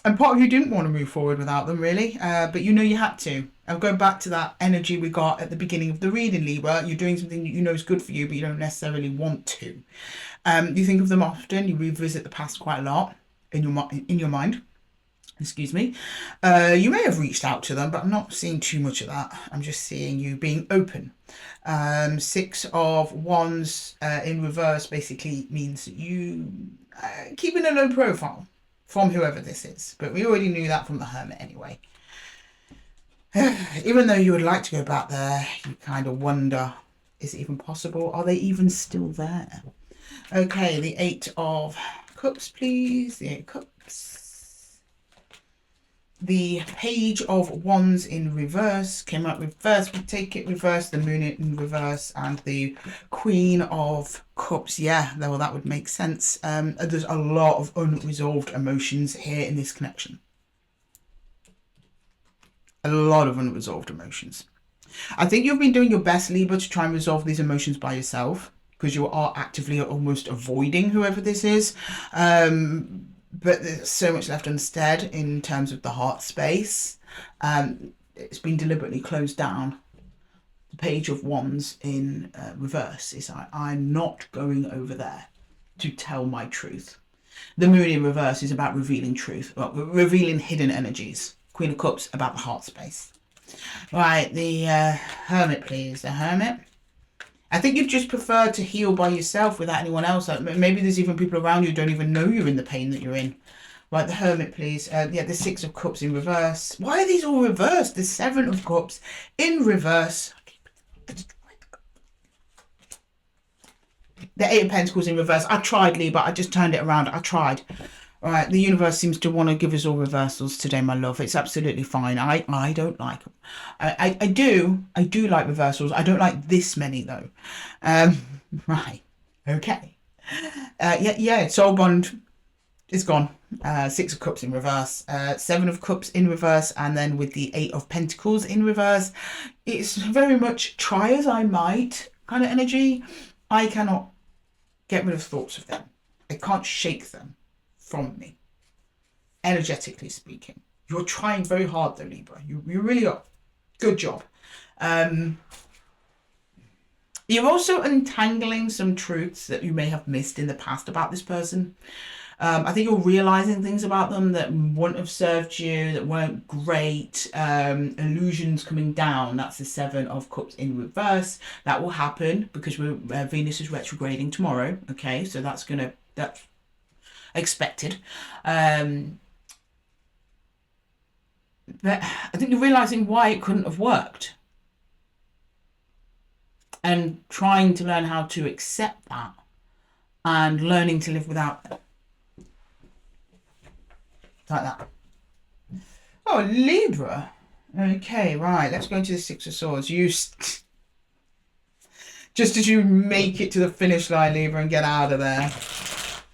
And part of you didn't want to move forward without them, really. But you know you had to. I'll go back to that energy we got at the beginning of the reading, Libra. You're doing something that you know is good for you, but you don't necessarily want to. You think of them often. You revisit the past quite a lot in your mind. Excuse me. You may have reached out to them, but I'm not seeing too much of that. I'm just seeing you being open. Six of Wands in reverse basically means that you keeping a low profile from whoever this is. But we already knew that from the Hermit anyway. Even though you would like to go back there, you kind of wonder, is it even possible? Are they even still there? Okay, the Eight of Cups, please. The Eight of Cups. The Page of Wands in reverse came out reverse. We take it reverse. The Moon in reverse, and the Queen of Cups. Yeah, well, that would make sense. There's a lot of unresolved emotions here in this connection. A lot of unresolved emotions. I think you've been doing your best, Libra, to try and resolve these emotions by yourself, because you are actively almost avoiding whoever this is. But there's so much left unsaid in terms of the heart space. It's been deliberately closed down. The Page of Wands in reverse is I'm not going over there to tell my truth. The Moon in reverse is about revealing truth, well, revealing hidden energies. Queen of Cups about the heart space. Right, the Hermit, please. The Hermit. I think you'd just prefer to heal by yourself without anyone else. Maybe there's even people around you who don't even know you're in the pain that you're in. Right, the Hermit, please. Yeah, the Six of Cups in reverse. Why are these all reversed? The Seven of Cups in reverse. The Eight of Pentacles in reverse. I tried, Lee, but I just turned it around. I tried. Right, the universe seems to want to give us all reversals today, my love. It's absolutely fine. I don't like them. I do like reversals. I don't like this many, though. Right, okay. Yeah, Soul Bond is gone. Six of Cups in reverse. Seven of Cups in reverse. And then with the Eight of Pentacles in reverse, it's very much try as I might kind of energy. I cannot get rid of thoughts of them. I can't shake them from me, energetically speaking. You're trying very hard though, Libra. You really are. Good job. You're also untangling some truths that you may have missed in the past about this person. I think you're realizing things about them that wouldn't have served you, that weren't great. Illusions coming down. That's the Seven of Cups in reverse. That will happen because Venus is retrograding tomorrow. Okay, so that's expected. But I think you're realizing why it couldn't have worked. And trying to learn how to accept that and learning to live without them. Like that. Oh, Libra. Okay, right. Let's go into the Six of Swords. Just as you make it to the finish line, Libra, and get out of there.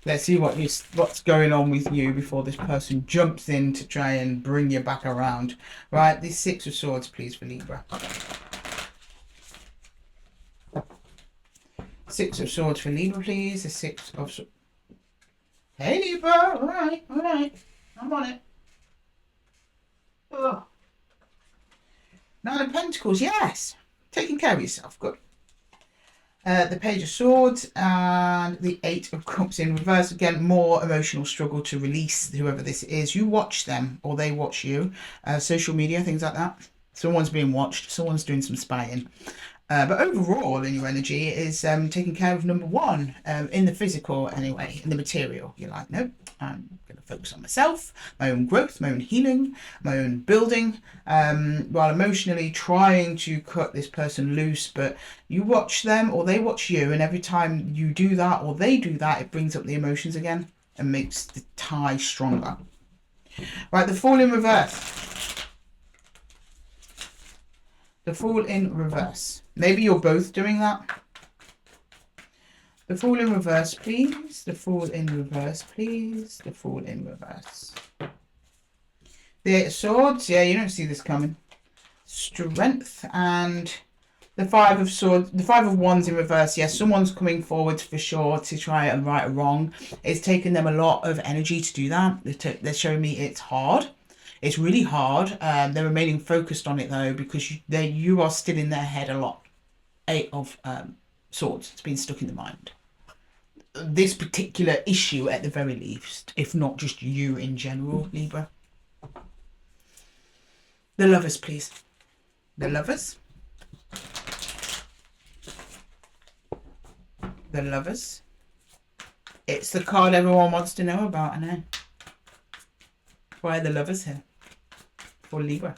Let's see what's going on with you before this person jumps in to try and bring you back around. Right, the Six of Swords, please, for Libra. Six of Swords for Libra, please. The Six of Swords. Hey, Libra. All right. I'm on it. Oh. Nine of Pentacles, yes. Taking care of yourself, good. The Page of Swords and the Eight of Cups in reverse. Again, more emotional struggle to release whoever this is. You watch them or they watch you. Social media, things like that. Someone's being watched. Someone's doing some spying. But overall in your energy is taking care of number one, in the physical anyway, in the material. You're like, nope, I'm going to focus on myself, my own growth, my own healing, my own building, while emotionally trying to cut this person loose. But you watch them or they watch you, and every time you do that or they do that, it brings up the emotions again and makes the tie stronger. Right, the Fool in reverse. The Fool in reverse. Maybe you're both doing that. The Fool in reverse, please. The Fool in reverse, please. The Fool in reverse. The Eight of Swords. Yeah, you don't see this coming. Strength and the Five of Swords. The Five of Wands in reverse. Yes, someone's coming forward for sure to try and right a wrong. It's taken them a lot of energy to do that. They're showing me it's hard. It's really hard. They're remaining focused on it though, because you are still in their head a lot. Eight of Swords. It's been stuck in the mind. This particular issue at the very least, if not just you in general, Libra. The Lovers, please. The Lovers. The Lovers. It's the card everyone wants to know about, I know. Why are the Lovers here? For Libra.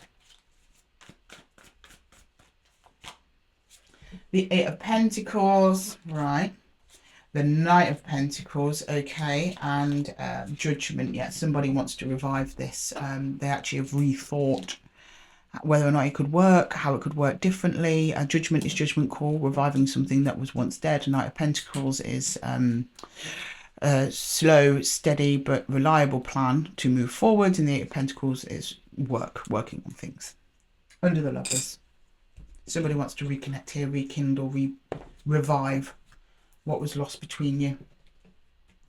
The Eight of Pentacles, right. The Knight of Pentacles, okay. And Judgment, yeah, somebody wants to revive this. They actually have rethought whether or not it could work, how it could work differently. Judgment is judgment call, reviving something that was once dead. Knight of Pentacles is slow, steady, but reliable plan to move forward. And the Eight of Pentacles is working on things. Under the Lovers. Somebody wants to reconnect here, rekindle, revive what was lost between you.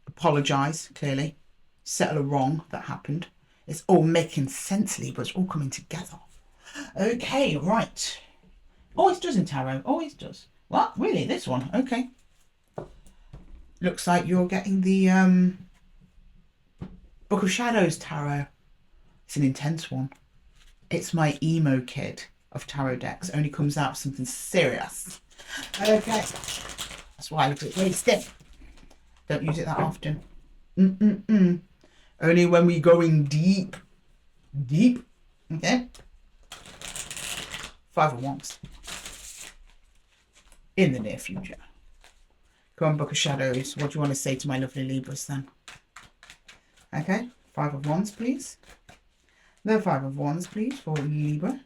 Apologise, clearly. Settle a wrong that happened. It's all making sense, Libra. It's all coming together. Okay, right. Always does in tarot. Always does. What? Really? This one? Okay. Looks like you're getting the Book of Shadows tarot. It's an intense one. It's my emo kid of tarot decks. Only comes out with something serious. Okay. That's why I look at it very stiff. Don't use it that often. Only when we're going deep. Deep. Okay. Five of Wands. In the near future. Come on, Book of Shadows. What do you want to say to my lovely Libras then? Okay. Five of Wands, please. The Five of Wands, please, for Libra.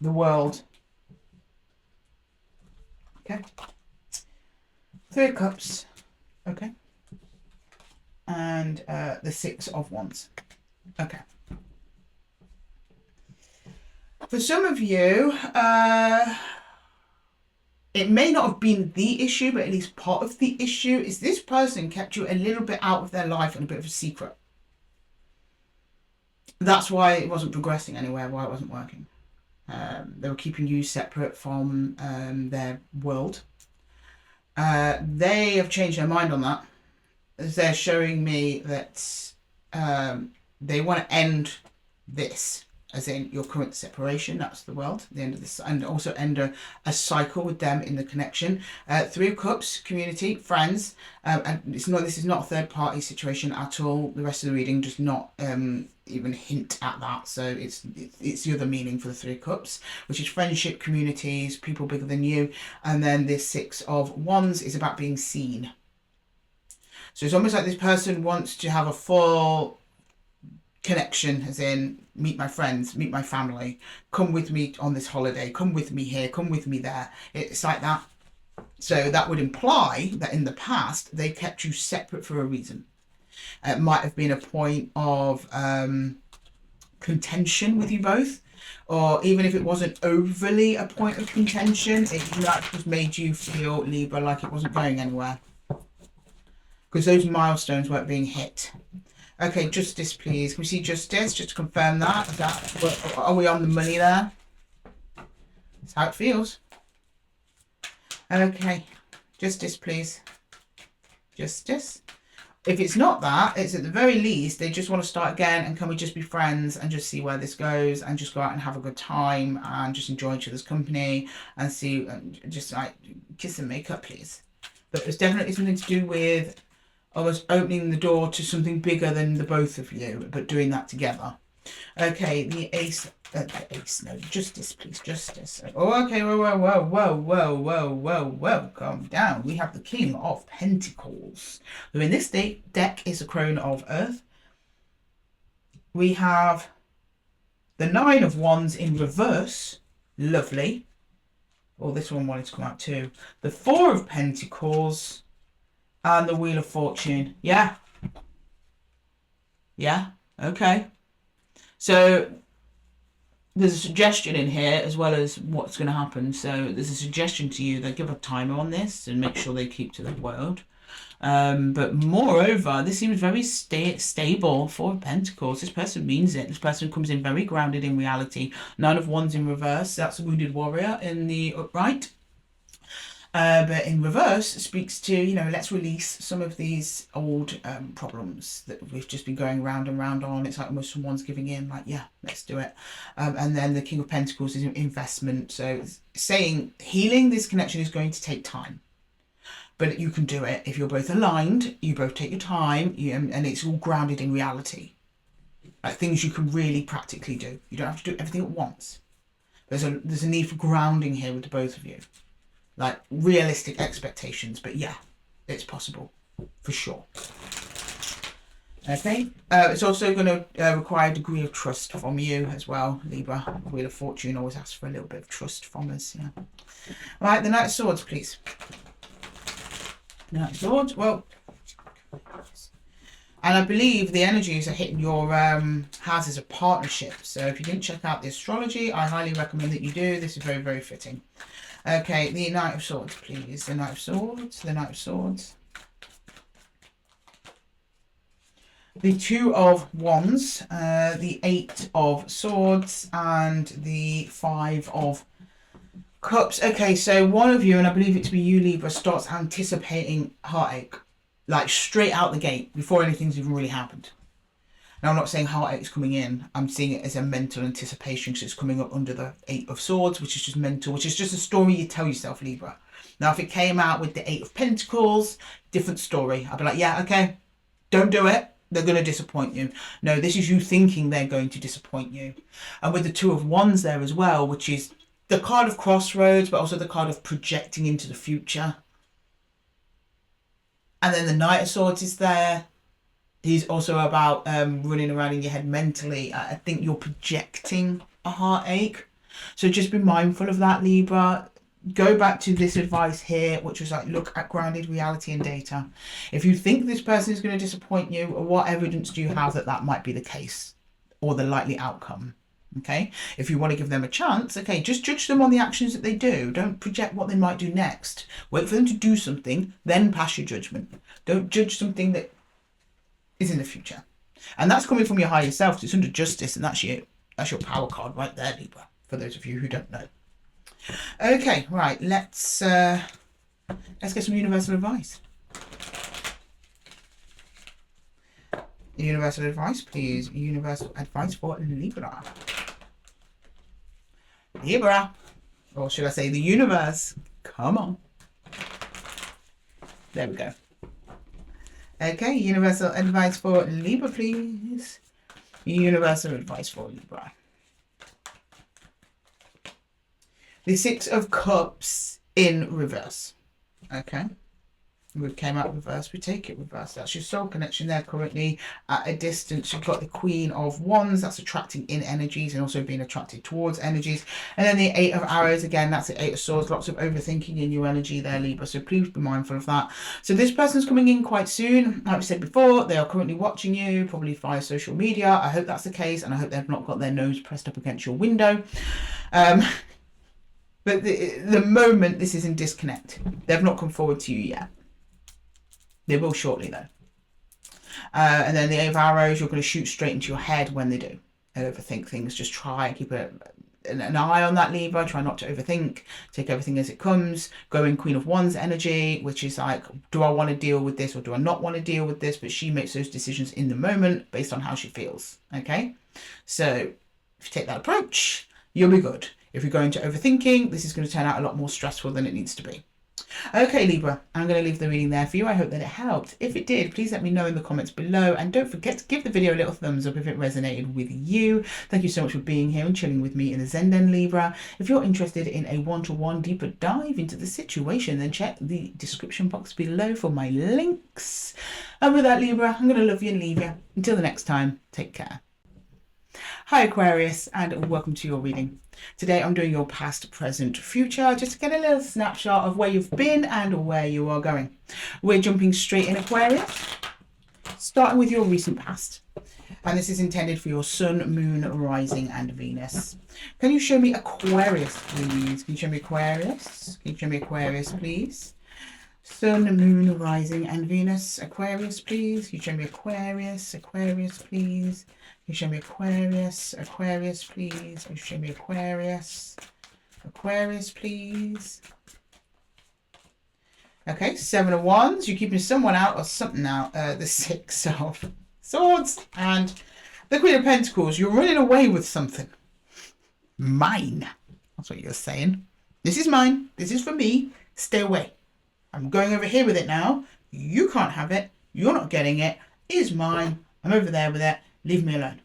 The World. Okay. Three of Cups. Okay. And the Six of Wands. Okay. For some of you, it may not have been the issue, but at least part of the issue is this person kept you a little bit out of their life and a bit of a secret. That's why it wasn't progressing anywhere, why it wasn't working. They were keeping you separate from their world. They have changed their mind on that. They're showing me that they want to end this, as in your current separation. That's the world, the end of this, and also end a cycle with them in the connection. Three of Cups, community, friends, and this is not a third party situation at all. The rest of the reading does not even hint at that, so it's the other meaning for the Three of Cups, which is friendship, communities, people bigger than you. And then this Six of Wands is about being seen. So it's almost like this person wants to have a full connection, as in meet my friends, meet my family, come with me on this holiday, come with me here, come with me there. It's like that. So that would imply that in the past they kept you separate for a reason. It might have been a point of contention with you both, or even if it wasn't overly a point of contention, it just made you feel, Libra, like it wasn't going anywhere because those milestones weren't being hit. Okay, justice, please. Can we see justice? Just to confirm that. Are we on the money there? That's how it feels. Okay, justice, please. Justice. If it's not that, it's at the very least, they just want to start again, and can we just be friends and just see where this goes and just go out and have a good time and just enjoy each other's company and see, just like kiss and make up, please. But there's definitely something to do with almost opening the door to something bigger than the both of you, but doing that together. Okay, the no, justice, please, justice. Oh, okay, whoa, calm down. We have the King of Pentacles, who in this deck is a crone of Earth. We have the Nine of Wands in reverse, lovely. Oh, this one wanted to come out too. The Four of Pentacles and the Wheel of Fortune. Yeah, okay. So there's a suggestion in here as well as what's going to happen. So there's a suggestion to you that give a timer on this and make sure they keep to the word. But moreover, this seems very stable. Four of Pentacles. This person means it. This person comes in very grounded in reality. Nine of Wands in reverse. That's a wounded warrior in the upright. But in reverse, it speaks to, let's release some of these old problems that we've just been going round and round on. It's like almost someone's giving in, like, yeah, let's do it. And then the King of Pentacles is investment. So it's saying healing this connection is going to take time. But you can do it if you're both aligned, you both take your time, and it's all grounded in reality. Like things you can really practically do. You don't have to do everything at once. There's a need for grounding here with the both of you. Like realistic expectations, but yeah, it's possible for sure. Okay, it's also going to require a degree of trust from you as well, Libra. Wheel of Fortune always asks for a little bit of trust from us. Yeah. All right, the Knight of Swords, please. Knight of Swords. Well, and I believe the energies are hitting your houses of partnership. So if you didn't check out the astrology, I highly recommend that you do. This is very, very fitting. Okay, the Knight of Swords, please. The Knight of Swords, the Knight of Swords. The Two of Wands, the Eight of Swords, and the Five of Cups. Okay, so one of you, and I believe it to be you, Libra, starts anticipating heartache. Like straight out the gate, before anything's even really happened. Now, I'm not saying heartache is coming in. I'm seeing it as a mental anticipation because it's coming up under the Eight of Swords, which is just mental, which is just a story you tell yourself, Libra. Now, if it came out with the Eight of Pentacles, different story. I'd be like, yeah, okay, don't do it. They're going to disappoint you. No, this is you thinking they're going to disappoint you. And with the Two of Wands there as well, which is the card of crossroads, but also the card of projecting into the future. And then the Knight of Swords is there. He's also about running around in your head mentally. I think you're projecting a heartache. So just be mindful of that, Libra. Go back to this advice here, which was like, look at grounded reality and data. If you think this person is going to disappoint you, what evidence do you have that that might be the case or the likely outcome? Okay, if you want to give them a chance, okay, just judge them on the actions that they do. Don't project what they might do next. Wait for them to do something, then pass your judgment. Don't judge something that is in the future. And that's coming from your higher self. It's under justice, and that's you. That's your power card right there, Libra, for those of you who don't know. Okay, right, let's get some universal advice. Universal advice, please. Universal advice for Libra. Libra, or should I say the universe? Come on. There we go. Okay, universal advice for Libra, please. Universal advice for Libra. The Six of Cups in reverse. Okay. We came out reverse, we take it reverse. That's your soul connection there currently at a distance. You've got the Queen of Wands, that's attracting in energies and also being attracted towards energies. And then the Eight of Arrows, again, that's the Eight of Swords. Lots of overthinking in your energy there, Libra, so please be mindful of that. So this person's coming in quite soon. Like we said before, they are currently watching you, probably via social media. I hope that's the case, and I hope they've not got their nose pressed up against your window. But the moment this is in disconnect, they've not come forward to you yet. They will shortly, though. And then the Eight of Arrows, you're going to shoot straight into your head when they do. And overthink things. Just try and keep an eye on that, Libra. Try not to overthink. Take everything as it comes. Go in Queen of Wands energy, which is like, do I want to deal with this or do I not want to deal with this? But she makes those decisions in the moment based on how she feels. Okay? So if you take that approach, you'll be good. If you're going to overthinking, this is going to turn out a lot more stressful than it needs to be. Okay, Libra, I'm going to leave the reading there for you. I hope that it helped. If it did, please let me know in the comments below. And don't forget to give the video a little thumbs up if it resonated with you. Thank you so much for being here and chilling with me in the Zen Den, Libra. If you're interested in a one-to-one deeper dive into the situation, then check the description box below for my links. And with that, Libra, I'm going to love you and leave you. Until the next time, take care. Hi Aquarius, and welcome to your reading. Today I'm doing your past, present, future, just to get a little snapshot of where you've been and where you are going. We're jumping straight in, Aquarius, starting with your recent past. And this is intended for your Sun, Moon, Rising and Venus. Can you show me Aquarius, please? Can you show me Aquarius? Can you show me Aquarius, please? Sun, Moon, Rising and Venus. Aquarius, please. Can you show me Aquarius? Aquarius, please. Can you show me Aquarius? Aquarius, please. Can you show me Aquarius? Aquarius, please. Okay, Seven of Wands. You're keeping someone out or something out. The Six of Swords and the Queen of Pentacles. You're running away with something. Mine. That's what you're saying. This is mine. This is for me. Stay away. I'm going over here with it now. You can't have it. You're not getting it. It is mine. I'm over there with it. Leave me alone.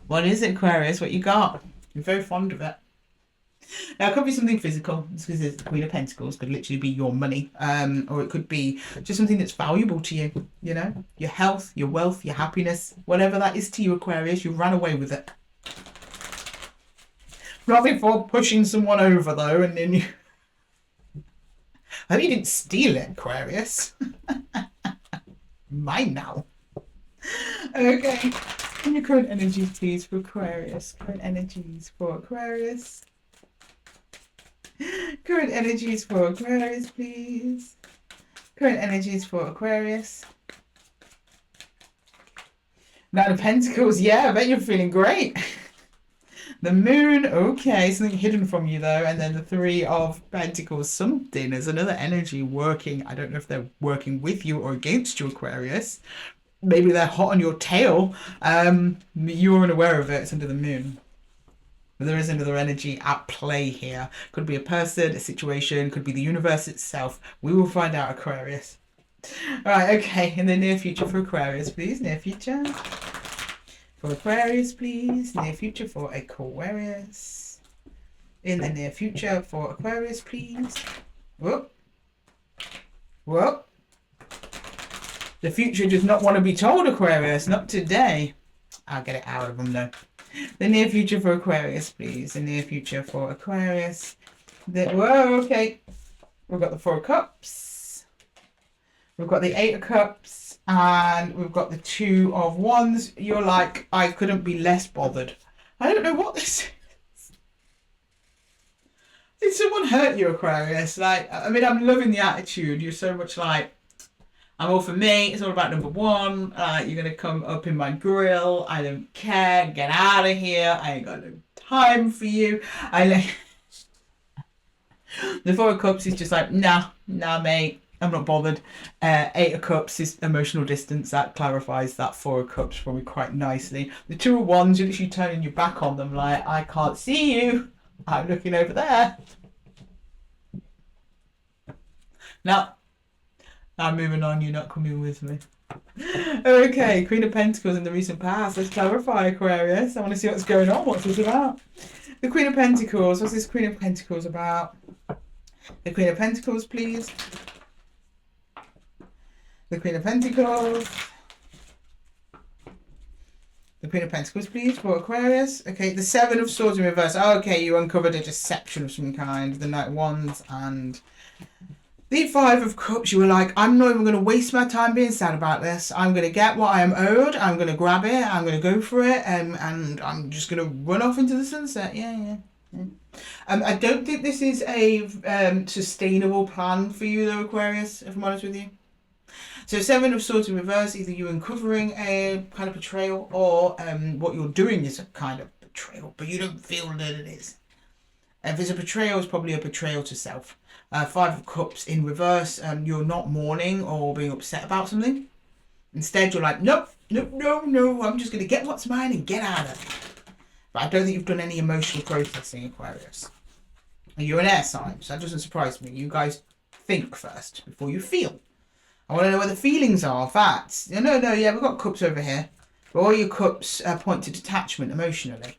What is it, Aquarius? What you got? You're very fond of it. Now, it could be something physical. It's because it's the Queen of Pentacles. Could literally be your money. Or it could be just something that's valuable to you. You know? Your health, your wealth, your happiness. Whatever that is to you, Aquarius, you ran away with it. Not before pushing someone over, though, and then you... I hope you didn't steal it, Aquarius. Mine now. Okay. And your current energies, please, for Aquarius. Current energies for Aquarius. Current energies for Aquarius, please. Current energies for Aquarius. Nine of Pentacles. Yeah, I bet you're feeling great. The Moon, okay, something hidden from you though, and then the Three of Pentacles, something, there's another energy working. I don't know if they're working with you or against you, Aquarius. Maybe they're hot on your tail. You're unaware of it, it's under the Moon. But there is another energy at play here. Could be a person, a situation, could be the universe itself. We will find out, Aquarius. Alright, okay, in the near future for Aquarius, please, near future. For Aquarius, please. Near future for Aquarius. In the near future for Aquarius, please. Whoop. Whoop. The future does not want to be told, Aquarius. Not today. I'll get it out of them, though. The near future for Aquarius, please. The near future for Aquarius. Whoa, okay. We've got the Four of Cups. We've got the Eight of Cups and we've got the Two of Wands. You're like, I couldn't be less bothered. I don't know what this is. Did someone hurt you, Aquarius? Like, I mean, I'm loving the attitude. You're so much like, I'm all for me. It's all about number one. You're going to come up in my grill. I don't care. Get out of here. I ain't got no time for you. The Four of Cups is just like, nah, mate. I'm not bothered. Eight of Cups is emotional distance. That clarifies that Four of Cups for me quite nicely. The Two of Wands, you're literally turning your back on them like, I can't see you. I'm looking over there. Now, I'm moving on. You're not coming with me. Okay, Queen of Pentacles in the recent past. Let's clarify, Aquarius. I want to see what's going on. What's this about? The Queen of Pentacles. What's this Queen of Pentacles about? The Queen of Pentacles, please. The Queen of Pentacles. The Queen of Pentacles, please, for Aquarius. Okay, the Seven of Swords in reverse. Oh, okay, you uncovered a deception of some kind. The Knight of Wands and the Five of Cups. You were like, I'm not even going to waste my time being sad about this. I'm going to get what I am owed. I'm going to grab it. I'm going to go for it. And I'm just going to run off into the sunset. Yeah. I don't think this is a sustainable plan for you, though, Aquarius, if I'm honest with you. So Seven of Swords in reverse, either you're uncovering a kind of betrayal or what you're doing is a kind of betrayal, but you don't feel that it is. If it's a betrayal, it's probably a betrayal to self. Five of Cups in reverse, you're not mourning or being upset about something. Instead, you're like, nope, I'm just going to get what's mine and get out of it. But I don't think you've done any emotional processing, Aquarius. And you're an air sign, so that doesn't surprise me. You guys think first before you feel. I want to know where the feelings are. Facts. No, yeah, we've got cups over here. But all your cups point to detachment emotionally.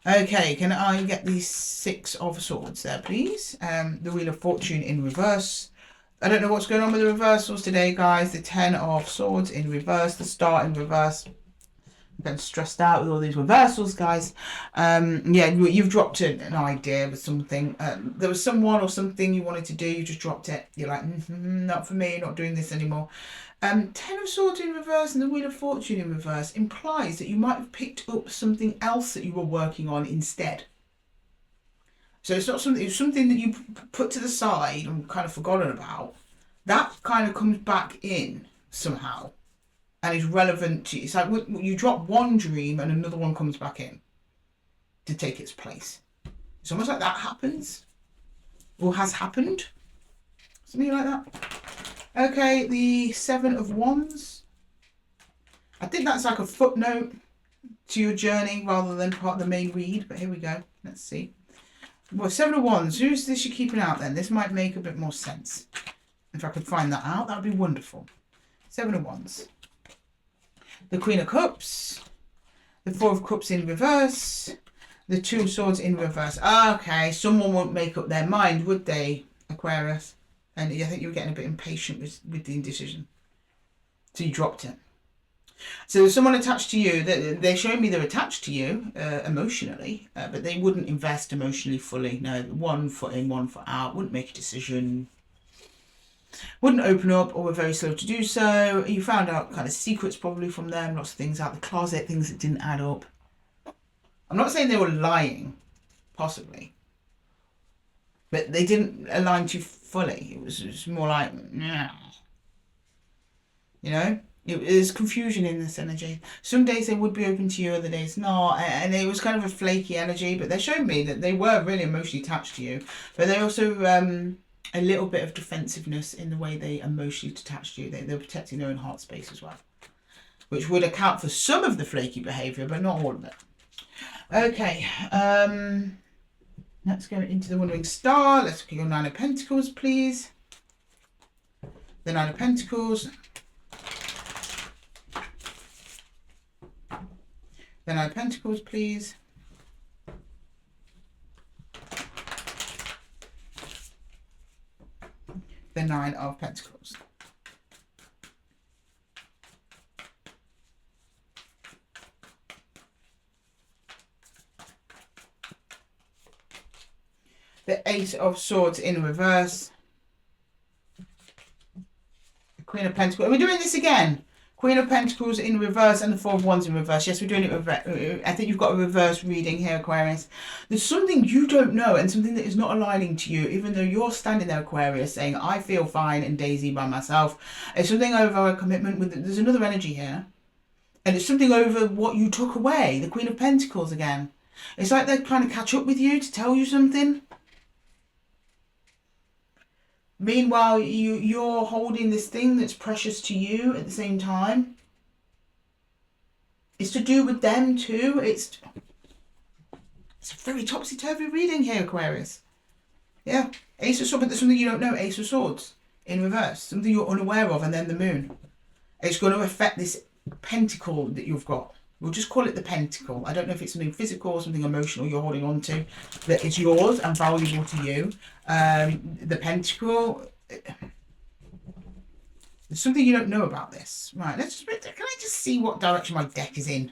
Okay, can I get the Six of Swords there, please? The Wheel of Fortune in reverse. I don't know what's going on with the reversals today, guys. The Ten of Swords in reverse. The Star in reverse. I'm getting stressed out with all these reversals, guys. Yeah, you've dropped an idea with something. There was someone or something you wanted to do. You just dropped it. You're like, not for me. Not doing this anymore. Ten of Swords in reverse and the Wheel of Fortune in reverse implies that you might have picked up something else that you were working on instead. So it's not something. It's something that you put to the side and kind of forgotten about. That kind of comes back in somehow. And is relevant to you. It's like you drop one dream and another one comes back in to take its place. It's almost like that happens or has happened. Something like that. Okay, the Seven of Wands. I think that's like a footnote to your journey rather than part of the main read. But here we go. Let's see. Well, Seven of Wands. Who's this you're keeping out then? This might make a bit more sense. If I could find that out, that would be wonderful. Seven of Wands. The Queen of Cups, the Four of Cups in reverse, the Two of Swords in reverse. Okay, someone won't make up their mind, would they, Aquarius? And I think you were getting a bit impatient with the indecision. So you dropped it. So there's someone attached to you. They're showing me they're attached to you emotionally, but they wouldn't invest emotionally fully. No, 1 foot in, 1 foot out, wouldn't make a decision. Wouldn't open up or were very slow to do so. You found out kind of secrets probably from them, lots of things out the closet, things that didn't add up. I'm not saying they were lying, possibly. But they didn't align to you fully. It was more like, yeah. You know? There's confusion in this energy. Some days they would be open to you, other days not. And it was kind of a flaky energy, but they showed me that they were really emotionally attached to you. But they also... a little bit of defensiveness in the way they emotionally detached you. They were protecting their own heart space as well. Which would account for some of the flaky behaviour, but not all of it. Okay. Let's go into the Wandering Star. Let's look at your Nine of Pentacles, please. The Nine of Pentacles. The Nine of Pentacles, please. The Nine of Pentacles. The Ace of Swords in reverse. The Queen of Pentacles. Are we doing this again? Queen of Pentacles in reverse and the Four of Wands in reverse. Yes, we're doing it. I think you've got a reverse reading here, Aquarius. There's something you don't know and something that is not aligning to you, even though you're standing there, Aquarius, saying, I feel fine and Daisy by myself. It's something over a commitment with... There's another energy here. And it's something over what you took away. The Queen of Pentacles again. It's like they're trying to catch up with you to tell you something. Meanwhile, you're holding this thing that's precious to you at the same time. It's to do with them too. It's a very topsy-turvy reading here, Aquarius. Yeah. Ace of Swords, but there's something you don't know. Ace of Swords in reverse. Something you're unaware of, and then the Moon. It's going to affect this pentacle that you've got. We'll just call it the pentacle. I don't know if it's something physical or something emotional you're holding on to that is yours and valuable to you. The pentacle. There's something you don't know about this. Right, can I just see what direction my deck is in?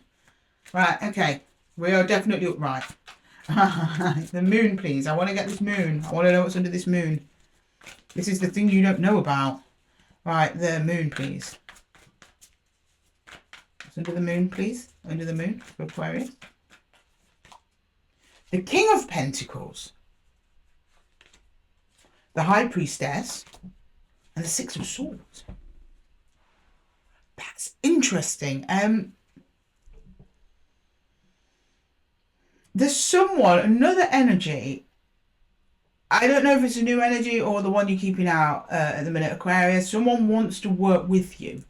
Right, okay. We are definitely right. The Moon, please. I want to get this Moon. I want to know what's under this Moon. This is the thing you don't know about. Right, the Moon, please. What's under the Moon, please? Under the Moon for Aquarius. The King of Pentacles. The High Priestess. And the Six of Swords. That's interesting. There's someone, another energy. I don't know if it's a new energy or the one you're keeping out at the minute, Aquarius. Someone wants to work with you.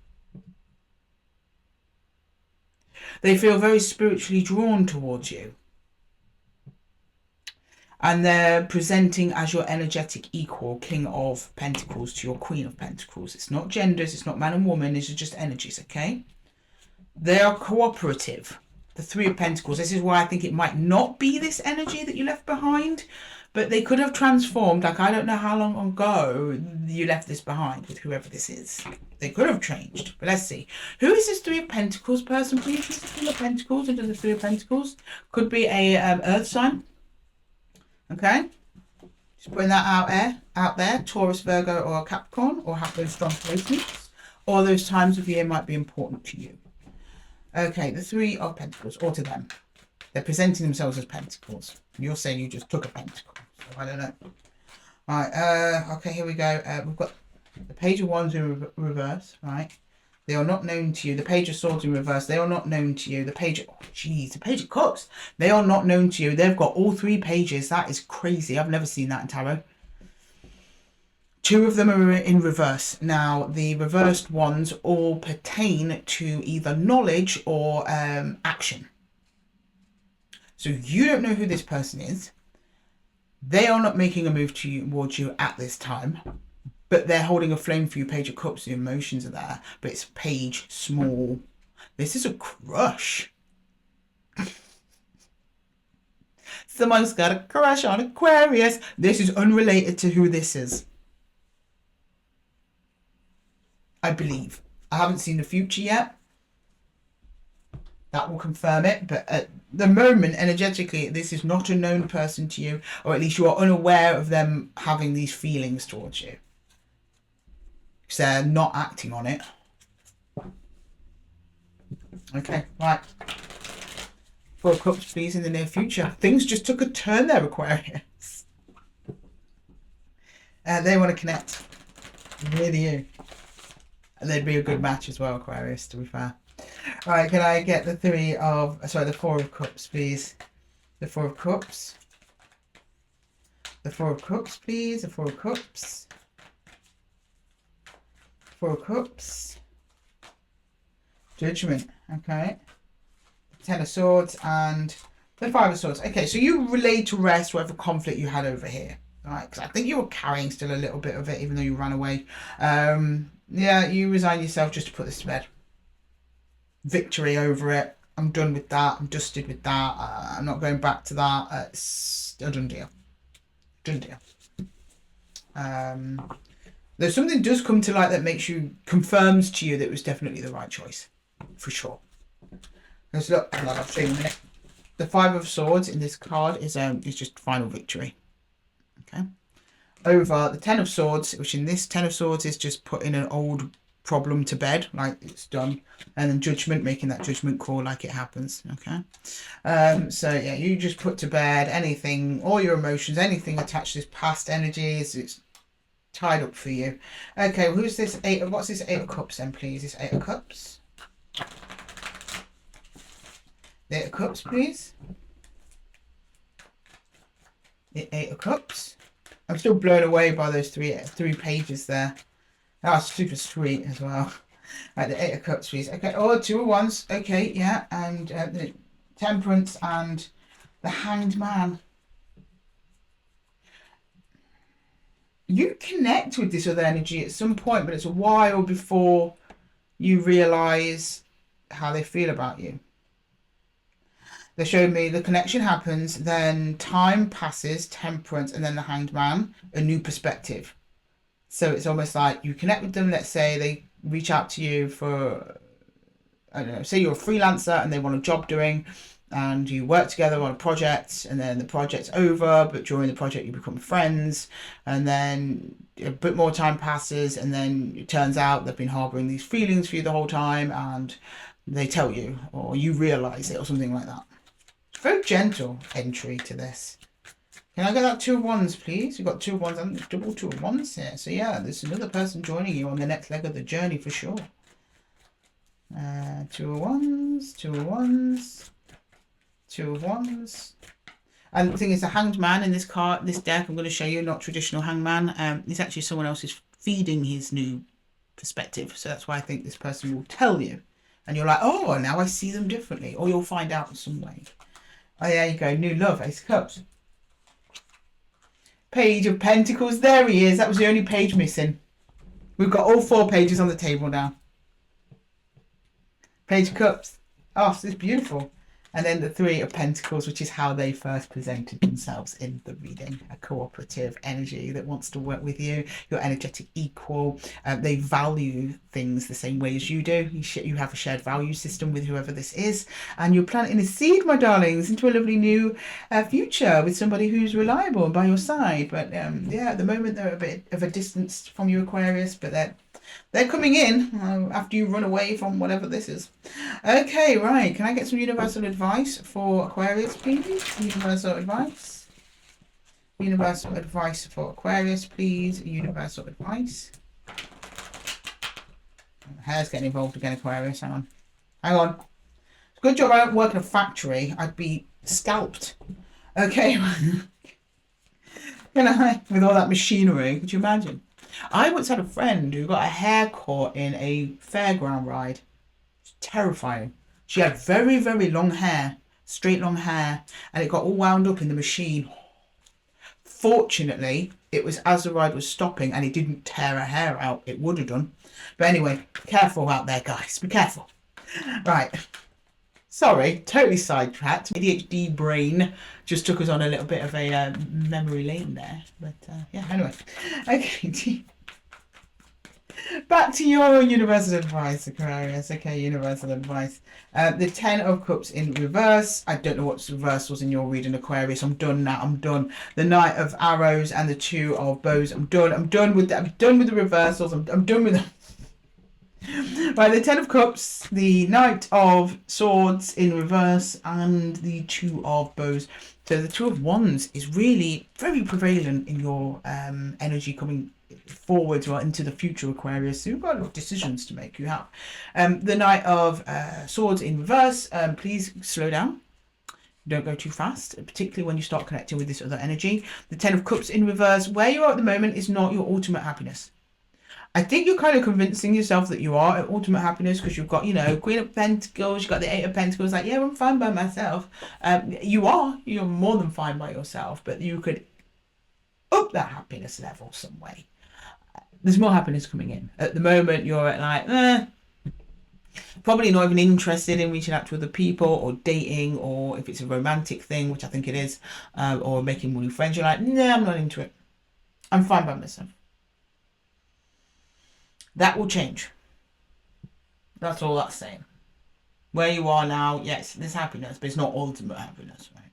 They feel very spiritually drawn towards you. And they're presenting as your energetic equal, King of Pentacles to your Queen of Pentacles. It's not genders, it's not man and woman, these are just energies, okay? They are cooperative. The Three of Pentacles. This is why I think it might not be this energy that you left behind, but they could have transformed. Like, I don't know how long ago you left this behind with whoever this is. They could have changed, but let's see. Who is this Three of Pentacles person, please? Who's the Three of Pentacles into the Three of Pentacles? Could be a earth sign. Okay, just putting that out there, Taurus, Virgo, or Capricorn, or have those strong placements, or those times of year might be important to you. Okay, the Three of Pentacles, or to them. They're presenting themselves as pentacles. You're saying you just took a pentacle, so I don't know. Right, okay, here we go. We've got the Page of Wands in reverse, right? They are not known to you. The Page of Swords in reverse. They are not known to you. The Page of... Oh, jeez. The Page of Cups. They are not known to you. They've got all three pages. That is crazy. I've never seen that in tarot. Two of them are in reverse. Now, the reversed ones all pertain to either knowledge or action. So you don't know who this person is. They are not making a move towards you at this time. But they're holding a flame for you. Page of Cups, the emotions are there. But it's page, small. This is a crush. Someone's got a crush on Aquarius. This is unrelated to who this is. I believe. I haven't seen the future yet. That will confirm it. But at the moment, energetically, this is not a known person to you. Or at least you are unaware of them having these feelings towards you. Because they're not acting on it. Okay, right. Four of Cups, please, in the near future. Things just took a turn there, Aquarius. They want to connect with you. And they'd be a good match as well, Aquarius, to be fair. Right, can I get the the Four of Cups, please? The Four of Cups. The Four of Cups, please. The Four of Cups. Four of Cups. Judgment. Okay. Ten of Swords and the Five of Swords. Okay, so you relayed to rest whatever conflict you had over here. Right, because I think you were carrying still a little bit of it, even though you ran away. Yeah, you resign yourself just to put this to bed. Victory over it. I'm done with that. I'm dusted with that. I'm not going back to that. It's a done deal. Done deal. Though something does come to light that confirms to you that it was definitely the right choice. For sure. Let's look. I'll show you in a minute. The Five of Swords in this card is just final victory. Okay. Over the Ten of Swords, which in this Ten of Swords is just putting an old problem to bed, like it's done, and then Judgment, making that judgment call like it happens. Okay, so yeah, you just put to bed anything, all your emotions, anything attached to this past energies. It's tied up for you. Okay, who's this eight? What's this Eight of Cups then, please? This Eight of Cups. The Eight of Cups, please. The Eight of Cups. I'm still blown away by those three pages there. That's super sweet as well. Right, the Eight of Cups, please. Okay, oh, Two of Wands. Okay, yeah, and the Temperance and the Hanged Man. You connect with this other energy at some point, but it's a while before you realise how they feel about you. They showed me the connection happens, then time passes, Temperance, and then the Hanged Man, a new perspective. So it's almost like you connect with them. Let's say they reach out to you for, I don't know, say you're a freelancer and they want a job doing, and you work together on a project, and then the project's over, but during the project you become friends, and then a bit more time passes, and then it turns out they've been harbouring these feelings for you the whole time, and they tell you, or you realise it, or something like that. It's a very gentle entry to this. Can I get that Two of Wands, please? You've got Two of Wands and double Two of Wands here. So yeah, there's another person joining you on the next leg of the journey for sure. Two of Wands, Two of Wands, Two of Wands. And the thing is, the Hanged Man in this card, this deck, I'm going to show you, not traditional hangman. It's actually someone else is feeding his new perspective. So that's why I think this person will tell you. And you're like, oh, now I see them differently. Or you'll find out in some way. Oh, there you go. New love, Ace of Cups. Page of Pentacles. There he is. That was the only page missing. We've got all 4 pages on the table now. Page of Cups. Oh, this is beautiful. And then the Three of Pentacles, which is how they first presented themselves in the reading. A cooperative energy that wants to work with you. Your energetic equal. They value things the same way as you do. You have a shared value system with whoever this is. And you're planting a seed, my darlings, into a lovely new future with somebody who's reliable and by your side. But yeah, at the moment they're a bit of a distance from you, Aquarius, but they're coming in after you run away from whatever this is. Okay, right. Can I get some universal advice for Aquarius, please? Universal advice. Universal advice for Aquarius, please. Universal advice. Hair's getting involved again, Aquarius. Hang on. Hang on. Good job I don't work in a factory. I'd be scalped. Okay. Can I? With all that machinery. Could you imagine? I once had a friend who got a hair caught in a fairground ride. It's terrifying. She had very, very long hair, straight long hair, and it got all wound up in the machine. Fortunately, it was as the ride was stopping and it didn't tear her hair out. It would have done. But anyway, careful out there, guys. Be careful. Right. Sorry, totally sidetracked. ADHD brain just took us on a little bit of a memory lane there. But yeah, anyway. Okay. Back to your universal advice, Aquarius. Okay, universal advice. The Ten of Cups in reverse. I don't know what's reversals in your reading, Aquarius. I'm done now. I'm done. The Knight of Arrows and the Two of Bows. I'm done. I'm done with that. I'm done with the reversals. I'm done with them. Right, the Ten of Cups, the Knight of Swords in reverse, and the Two of Bows. So the Two of Wands is really very prevalent in your energy coming forward or into the future, Aquarius. So you've got a lot of decisions to make. You have the Knight of Swords in reverse. Please slow down. Don't go too fast, particularly when you start connecting with this other energy. The Ten of Cups in reverse. Where you are at the moment is not your ultimate happiness. I think you're kind of convincing yourself that you are at ultimate happiness because you've got, you know, Queen of Pentacles, you've got the Eight of Pentacles, like, yeah, I'm fine by myself. You're more than fine by yourself, but you could up that happiness level some way. There's more happiness coming in. At the moment, you're at like, probably not even interested in reaching out to other people or dating, or if it's a romantic thing, which I think it is, or making new friends, you're like, nah, I'm not into it. I'm fine by myself. That will change. That's all that's saying. Where you are now, yes, there's happiness, but it's not ultimate happiness, right?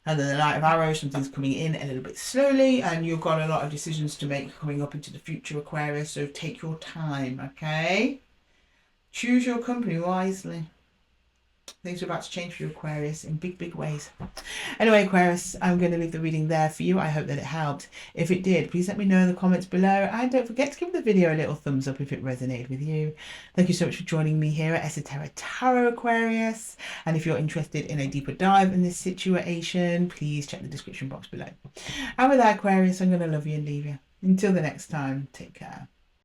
And then the Knight of Arrows, something's coming in a little bit slowly, and you've got a lot of decisions to make coming up into the future, Aquarius, so take your time, okay? Choose your company wisely. Things are about to change for you, Aquarius, in big, big ways. Anyway, Aquarius, I'm going to leave the reading there for you. I hope that it helped. If it did, please let me know in the comments below. And don't forget to give the video a little thumbs up if it resonated with you. Thank you so much for joining me here at Esoteric Tarot, Aquarius. And if you're interested in a deeper dive in this situation, please check the description box below. And with that, Aquarius, I'm going to love you and leave you. Until the next time, take care.